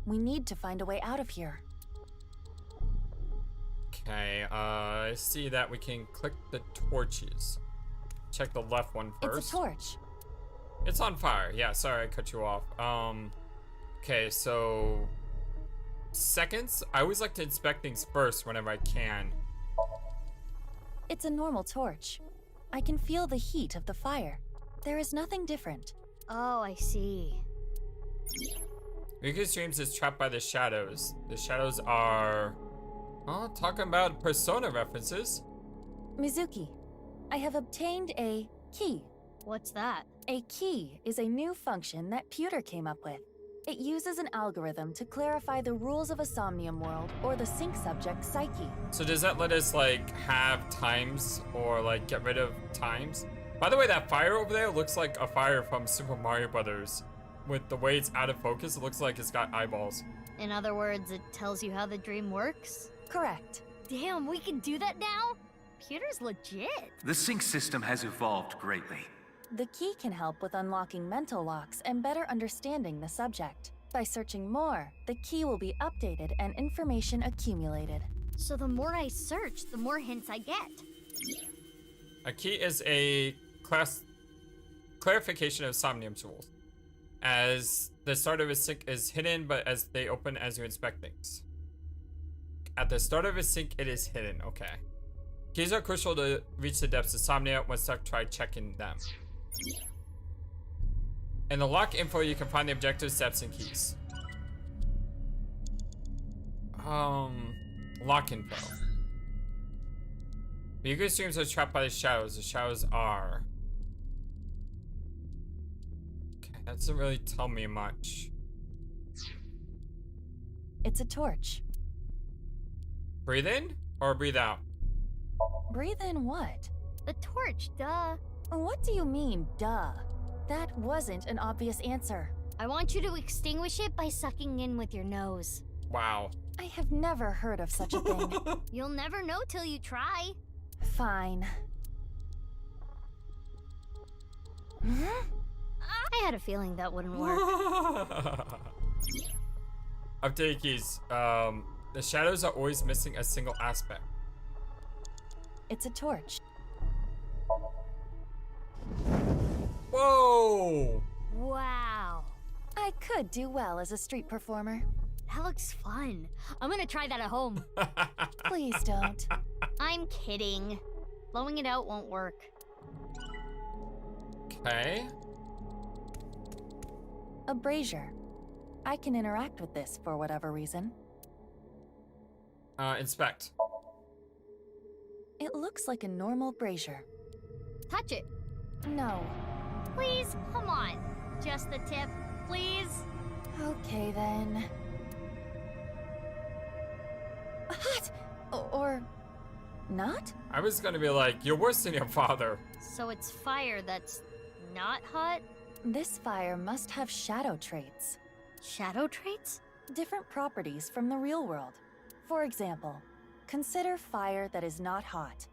We need to find a way out of here. Okay, I see that we can click the torches. Check the left one first. It's a torch. It's on fire. Yeah, sorry I cut you off. Okay, so seconds. I always like to inspect things first whenever I can. It's a normal torch. I can feel the heat of the fire. There is nothing different. Oh, I see. Ryuki's dreams is trapped by the shadows. The shadows are... Oh, talking about Persona references. Mizuki, I have obtained a key. What's that? A key is a new function that Pewter came up with. It uses an algorithm to clarify the rules of a Somnium world or the Psync subject's psyche. So does that let us like have times or like get rid of times? By the way, that fire over there looks like a fire from Super Mario Brothers. With the way it's out of focus, it looks like it's got eyeballs. In other words, it tells you how the dream works? Correct. Damn, we can do that now? Pewter's legit. The Psync system has evolved greatly. The key can help with unlocking mental locks and better understanding the subject. By searching more, the key will be updated and information accumulated. So the more I search, the more hints I get. A key is a clarification of Somnium's rules. As the start of a sync is hidden, but as they open as you inspect things. At the start of a sync, it is hidden. Okay. Keys are crucial to reach the depths of Somnia. When stuck, try checking them. In the lock info, you can find the objective steps and keys. Lock info. Ryuki's dreams are trapped by the shadows. The shadows are... Okay, that doesn't really tell me much. It's a torch. Breathe in or breathe out? Breathe in what? The torch, duh. What do you mean, duh? That wasn't an obvious answer. I want you to extinguish it by sucking in with your nose. Wow. I have never heard of such a thing. You'll never know till you try. Fine. I had a feeling that wouldn't work. Update keys. The shadows are always missing a single aspect. It's a torch. Whoa! Wow. I could do well as a street performer. That looks fun. I'm gonna try that at home. Please don't. I'm kidding. Blowing it out won't work. Okay. A brazier. I can interact with this for whatever reason. Inspect. It looks like a normal brazier. Touch it. No. Please, come on. Just the tip, please. Okay then. Hot! Or not? I was gonna be like, you're worse than your father. So it's fire that's not hot? This fire must have shadow traits. Shadow traits? Different properties from the real world. For example, consider fire that is not hot.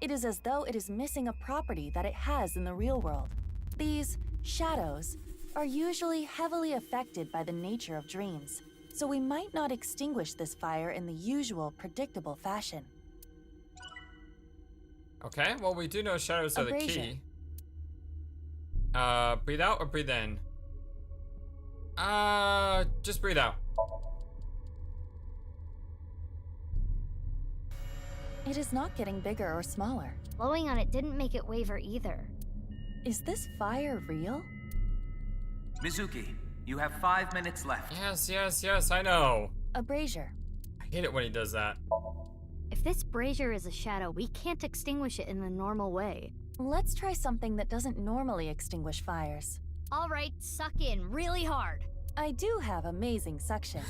It is as though it is missing a property that it has in the real world. These shadows are usually heavily affected by the nature of dreams, so we might not extinguish this fire in the usual predictable fashion. Okay, well we do know shadows are the Abrasion. key. Breathe out or breathe in? Just breathe out. It is not getting bigger or smaller. Blowing on it didn't make it waver either. Is this fire real? Mizuki, you have 5 minutes left. Yes, I know. A brazier. I hate it when he does that. If this brazier is a shadow, we can't extinguish it in the normal way. Let's try something that doesn't normally extinguish fires. All right, suck in really hard. I do have amazing suction.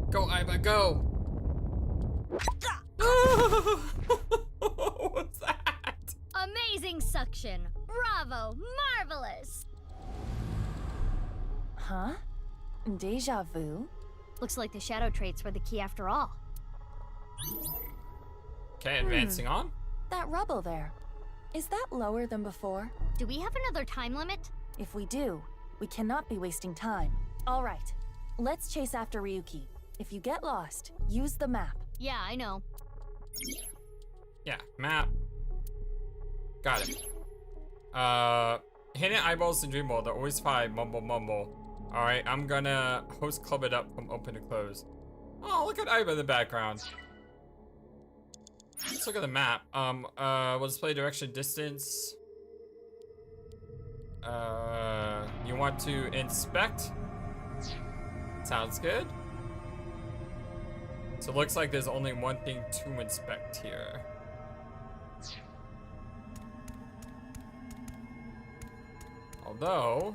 Go, Aiba, go! What's that? Amazing suction. Bravo, marvelous. Huh? Deja vu? Looks like the shadow traits were the key after all. Okay, advancing on. That rubble there. Is that lower than before? Do we have another time limit? If we do, we cannot be wasting time. All right, let's chase after Ryuki. If you get lost, use the map. Yeah, I know. Yeah, map. Got it. Hidden eyeballs in dream world are always 5, mumble mumble. Alright, I'm gonna host club it up from open to close. Oh, look at Aiba in the background. Let's look at the map. We'll display direction, distance. You want to inspect? Sounds good. So it looks like there's only one thing to inspect here. Although,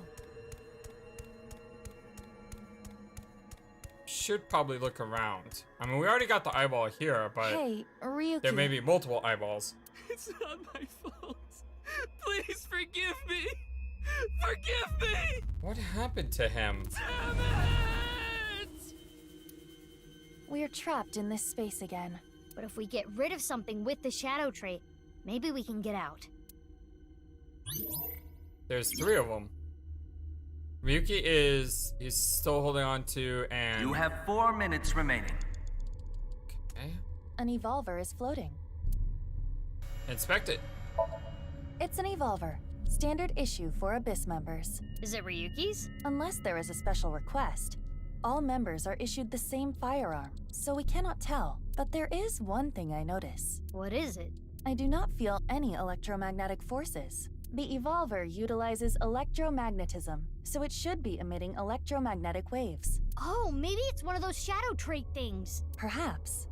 should probably look around. I mean, we already got the eyeball here, but Hey, Ryuki. there may be multiple eyeballs. It's not my fault. Please forgive me. Forgive me. What happened to him? Damn it! We're trapped in this space again. But if we get rid of something with the shadow trait, maybe we can get out. There's 3 of them. Ryuki is still holding on to, and You have 4 minutes remaining. okay. An evolver is floating. Inspect it. It's an evolver. Standard issue for Abyss members. Is it Ryuki's? Unless there is a special request. All members are issued the same firearm, so we cannot tell. But there is one thing I notice. What is it? I do not feel any electromagnetic forces. The evolver utilizes electromagnetism, so it should be emitting electromagnetic waves. Oh, maybe it's one of those shadow trait things. Perhaps.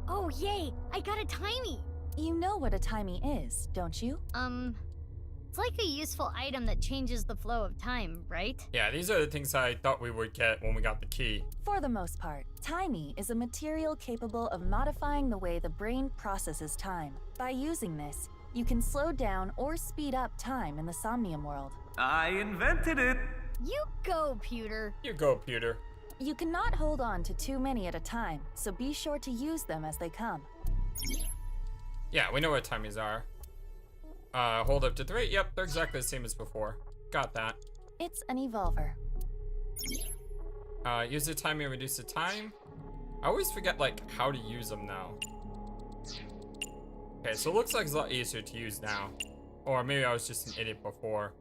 Oh, yay! I got a timey! You know what a timey is, don't you? It's like a useful item that changes the flow of time, right? Yeah, these are the things I thought we would get when we got the key. For the most part, Timey is a material capable of modifying the way the brain processes time. By using this, you can slow down or speed up time in the Somnium world. I invented it. You go, Pewter. You go, Pewter. You cannot hold on to too many at a time, so be sure to use them as they come. Yeah, we know what timies are. Hold up to 3. Yep, they're exactly the same as before. Got that. It's an evolver. Use the timing and reduce the time. I always forget, like, how to use them now. Okay, so it looks like it's a lot easier to use now. Or maybe I was just an idiot before.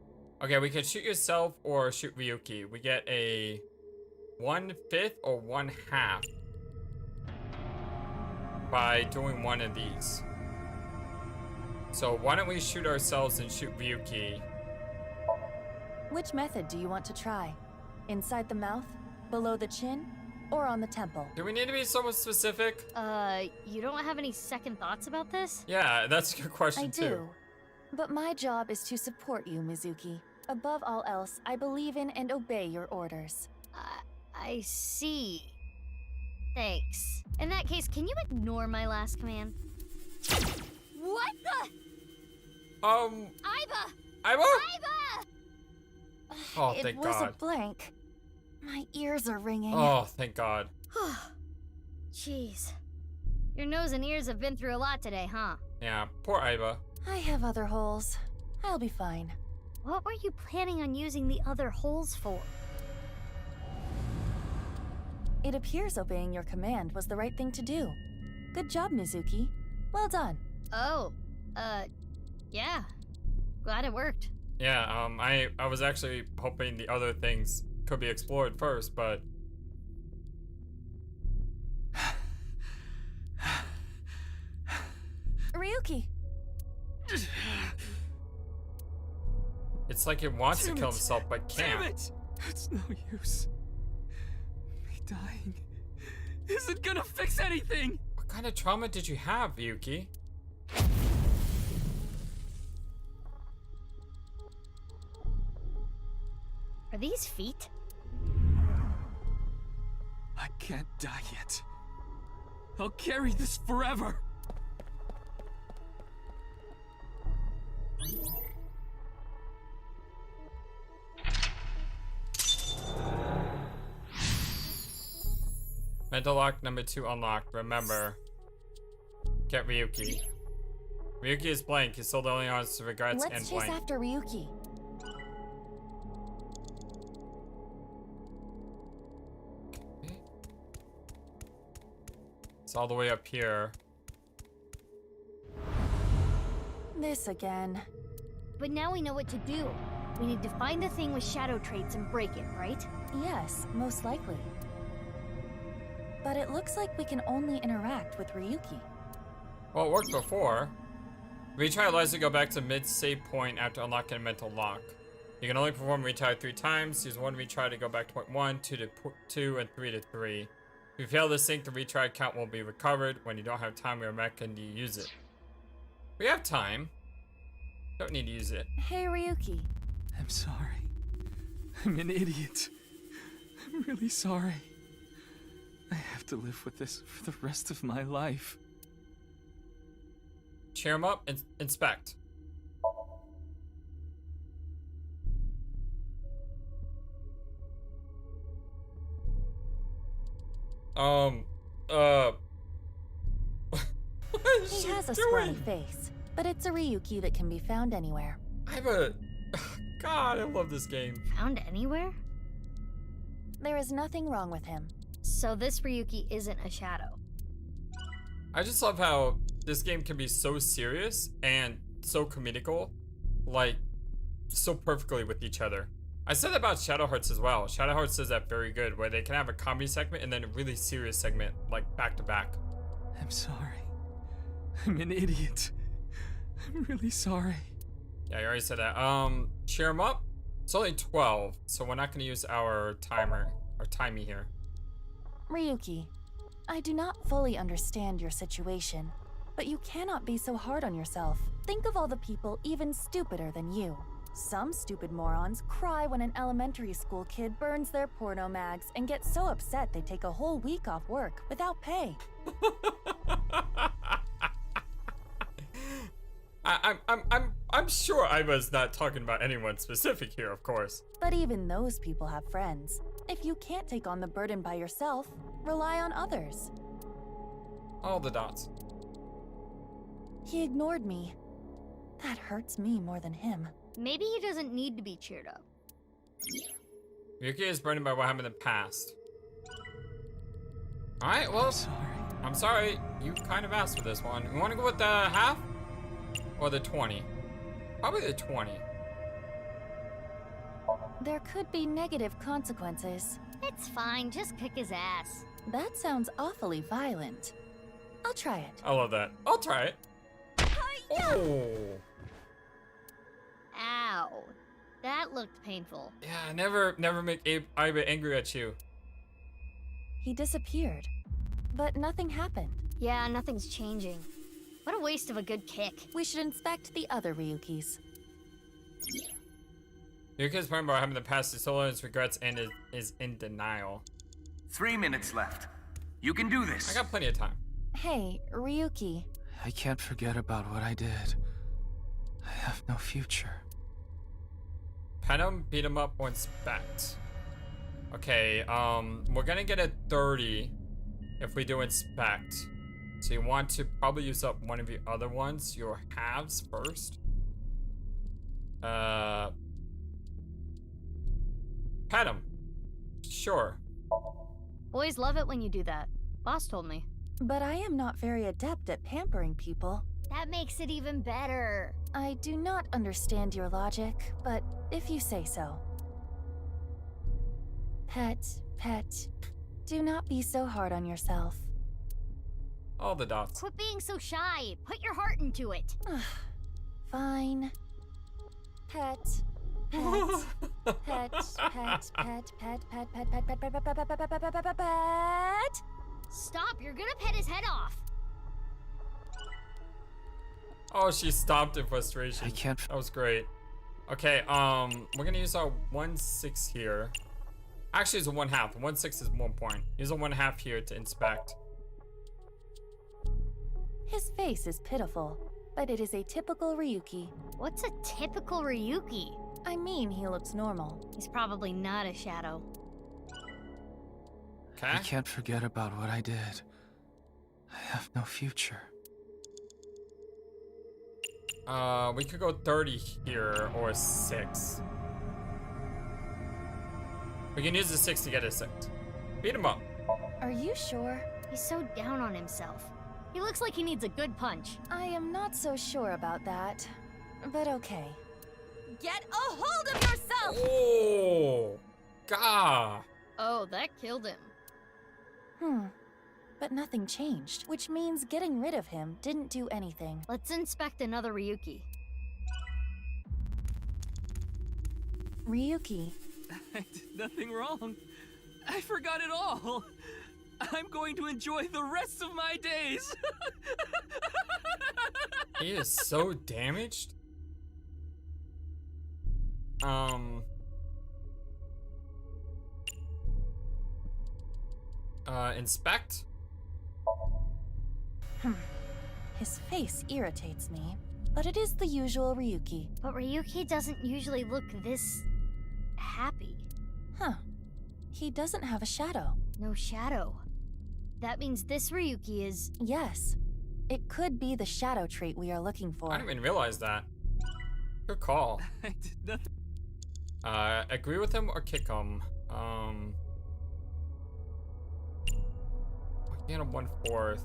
Okay, we can shoot yourself or shoot Ryuki. We get a 1/5 or 1/2 by doing one of these. So why don't we shoot ourselves and shoot Ryuki? Which method do you want to try? Inside the mouth, below the chin, or on the temple? Do we need to be somewhat specific? You don't have any second thoughts about this? Yeah, that's a good question I too. do. But my job is to support you, Mizuki. Above all else, I believe in and obey your orders. I see. Thanks. In that case, can you ignore my last command? What the? Aiba! Aiba? Aiba! Oh, It thank was God. a blank. My ears are ringing. Oh, thank God. Jeez. Your nose and ears have been through a lot today, huh? Yeah, poor Aiba. I have other holes. I'll be fine. What were you planning on using the other holes for? It appears obeying your command was the right thing to do. Good job, Mizuki. Well done. Oh, yeah. Glad it worked. Yeah, I was actually hoping the other things could be explored first, but Ryuki! it's like it wants to Damn kill it. himself but Damn can't. it! It's no use. Me dying isn't gonna fix anything! What kind of trauma did you have, Ryuki? Are these feet? I can't die yet. I'll carry this forever! Mental lock number 2 unlocked. Remember, get Ryuki. Ryuki is blank. He's still the only honest to regrets Let's and chase blank. after Ryuki. It's all the way up here. This again. But now we know what to do. We need to find the thing with shadow traits and break it, right? Yes, most likely. But it looks like we can only interact with Ryuki. Well, it worked before. Retry allows you to go back to mid-save point after unlocking a mental lock. You can only perform retry 3 times. Use 1 retry to go back to point 1, 2 to 2, and 3 to 3. If you fail to sync, the retry count will be recovered. When you don't have time, you're back and you use it. We have time. Don't need to use it. Hey, Ryuki. I'm sorry. I'm an idiot. I'm really sorry. I have to live with this for the rest of my life. Cheer him up and inspect. He has a scrawny face, but it's a Ryuki that can be found anywhere. God, I love this game. Found anywhere? There is nothing wrong with him. So this Ryuki isn't a shadow. I just love how this game can be so serious and so comedical, like, so perfectly with each other. I said that about Shadow Hearts as well. Shadow Hearts does that very good, where they can have a comedy segment and then a really serious segment, like, back to back. I'm sorry. I'm an idiot. I'm really sorry. Yeah, I already said that. Cheer him up. It's only 12, so we're not gonna use our timer, or timey here. Ryuki, I do not fully understand your situation, But you cannot be so hard on yourself. Think of all the people even stupider than you. Some stupid morons cry when an elementary school kid burns their porno mags and get so upset they take a whole week off work without pay. I'm sure I was not talking about anyone specific here, of course. But even those people have friends. If you can't take on the burden by yourself, rely on others. All the dots. He ignored me. That hurts me more than him. Maybe he doesn't need to be cheered up. Ryuki is burdened by what happened in the past. Alright, well, I'm sorry. You kind of asked for this one. You want to go with the half? Or the 20? Probably the 20. There could be negative consequences. It's fine, just kick his ass. That sounds awfully violent. I'll try it. I love that. I'll try it. Oh. Ow. That looked painful. Yeah, never make Aiba angry at you. He disappeared, but nothing happened. Yeah, nothing's changing. What a waste of a good kick. We should inspect the other Ryukis. Ryuki is burdened by what happened in the past. His soul his regrets and is in denial. 3 minutes left. You can do this. I got plenty of time. Hey, Ryuki. I can't forget about what I did. I have no future. Pet him, beat him up, or inspect. Okay, we're gonna get a 30 if we do inspect. So you want to probably use up one of your other ones, your halves first. Pet him. Sure. Boys love it when you do that. Boss told me. But I am not very adept at pampering people. That makes it even better. I do not understand your logic, but if you say so. Pet, do not be so hard on yourself. All the dots. Quit being so shy. Put your heart into it. Fine. Pet. Stop, you're gonna pet his head off. Oh, she stopped in frustration. I can't. That was great. Okay, we're gonna use our 1/6 here. Actually, it's a 1/2. 1/6 is 1 point. Use a 1/2 here to inspect. His face is pitiful, but it is a typical Ryuki. What's a typical Ryuki? I mean, he looks normal. He's probably not a shadow. Okay. I can't forget about what I did. I have no future. We could go 30 here or 6. We can use the 6 to get a 6. Beat him up. Are you sure? He's so down on himself. He looks like he needs a good punch. I am not so sure about that, but okay. Get a hold of yourself! Oh, God. Oh, that killed him. But nothing changed, which means getting rid of him didn't do anything. Let's inspect another Ryuki. Ryuki. I did nothing wrong. I forgot it all. I'm going to enjoy the rest of my days. He is so damaged. Inspect? His face irritates me, but it is the usual Ryuki. But Ryuki doesn't usually look this happy. Huh. He doesn't have a shadow. No shadow. That means this Ryuki is... Yes. It could be the shadow trait we are looking for. I didn't even realize that. Good call. I did nothing. Agree with him or kick him? Get a 1/4.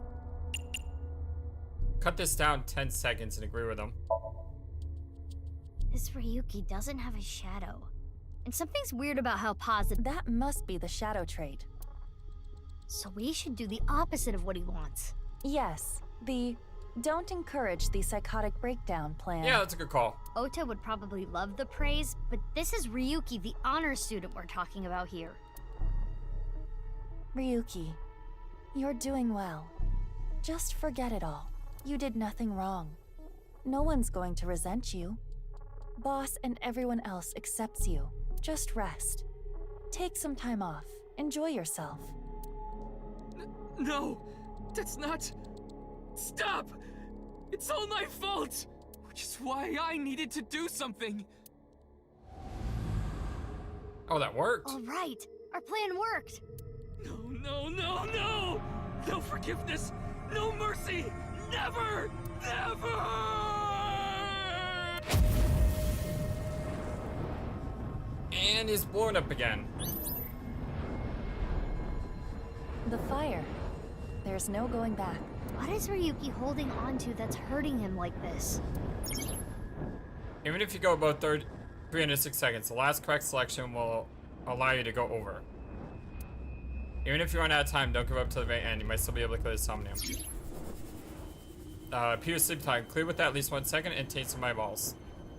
Cut this down 10 seconds and agree with him. This Ryuki doesn't have a shadow. And something's weird about how positive... That must be the shadow trait. So we should do the opposite of what he wants. Yes, the don't encourage the psychotic breakdown plan. Yeah, that's a good call. Ota would probably love the praise, but this is Ryuki, the honor student we're talking about here. Ryuki, you're doing well. Just forget it all. You did nothing wrong. No one's going to resent you. Boss and everyone else accepts you. Just rest. Take some time off. Enjoy yourself. No! That's not... Stop! It's all my fault! Which is why I needed to do something! Oh, that worked. All right, our plan worked. No, no, no, no! No forgiveness! No mercy! Never! Never! And he's blowing up again. The fire. There's no going back. What is Ryuki holding on to that's hurting him like this? Even if you go about 306 seconds, the last correct selection will allow you to go over. Even if you run out of time, don't give up to the very end. You might still be able to clear the Somnium. Pure sleep time. Clear with at least 1 second and take some eyeballs.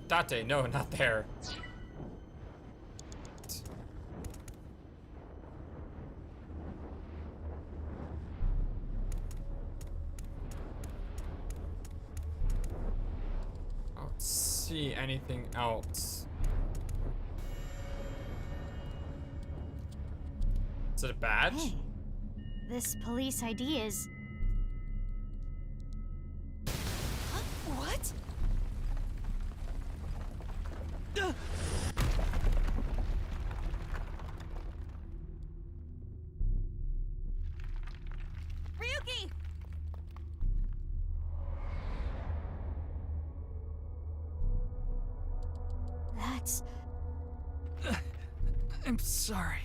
Date, no, not there. I don't see anything else. Is it a badge? Hey, this police ID is... What? Ryuki! That's... I'm sorry.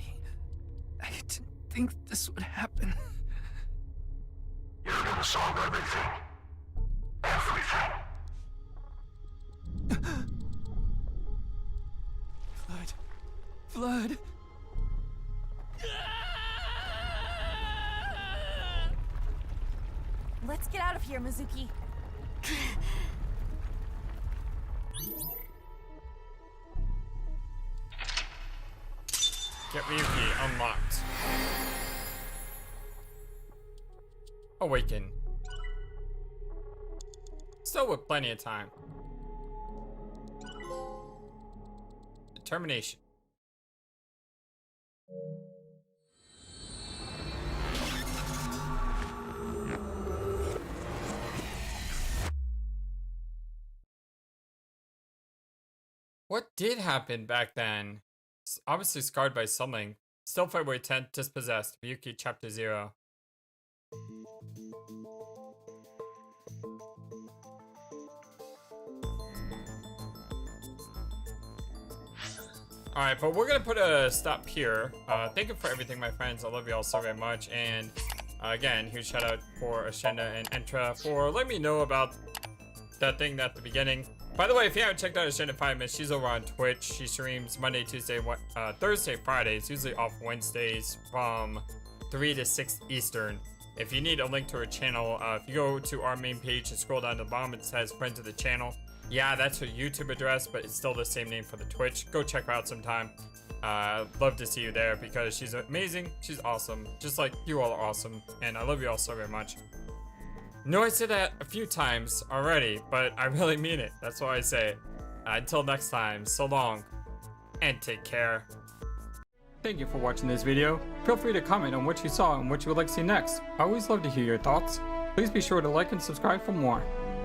I didn't think this would happen. You're gonna solve everything. Everything. Flood. Let's get out of here, Mizuki. Get Ryuki unlocked. Awaken. Still with plenty of time. Determination. What did happen back then? Obviously scarred by something. Still February 10th, dispossessed. Ryuki Chapter 0. Alright, but we're gonna put a stop here. Thank you for everything, my friends. I love you all so very much. And again, huge shout out for Ashenda and Entra for letting me know about that thing at the beginning. By the way, if you haven't checked out Ashenda 5 Minutes, she's over on Twitch. She streams Monday, Tuesday, Thursday, Fridays, usually off Wednesdays from 3 to 6 Eastern. If you need a link to her channel, if you go to our main page and scroll down to the bottom, it says friends of the channel. Yeah, that's her YouTube address, but it's still the same name for the Twitch. Go check her out sometime. Love to see you there because she's amazing. She's awesome, just like you all are awesome. And I love you all so very much. No, I said that a few times already, but I really mean it. That's why I say it. Until next time, so long, and take care. Thank you for watching this video. Feel free to comment on what you saw and what you would like to see next. I always love to hear your thoughts. Please be sure to like and subscribe for more.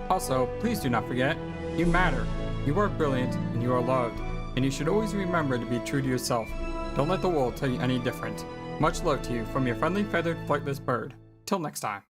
Also, please do not forget, you matter. You are brilliant and you are loved. And you should always remember to be true to yourself. Don't let the world tell you any different. Much love to you from your friendly feathered flightless bird. Till next time.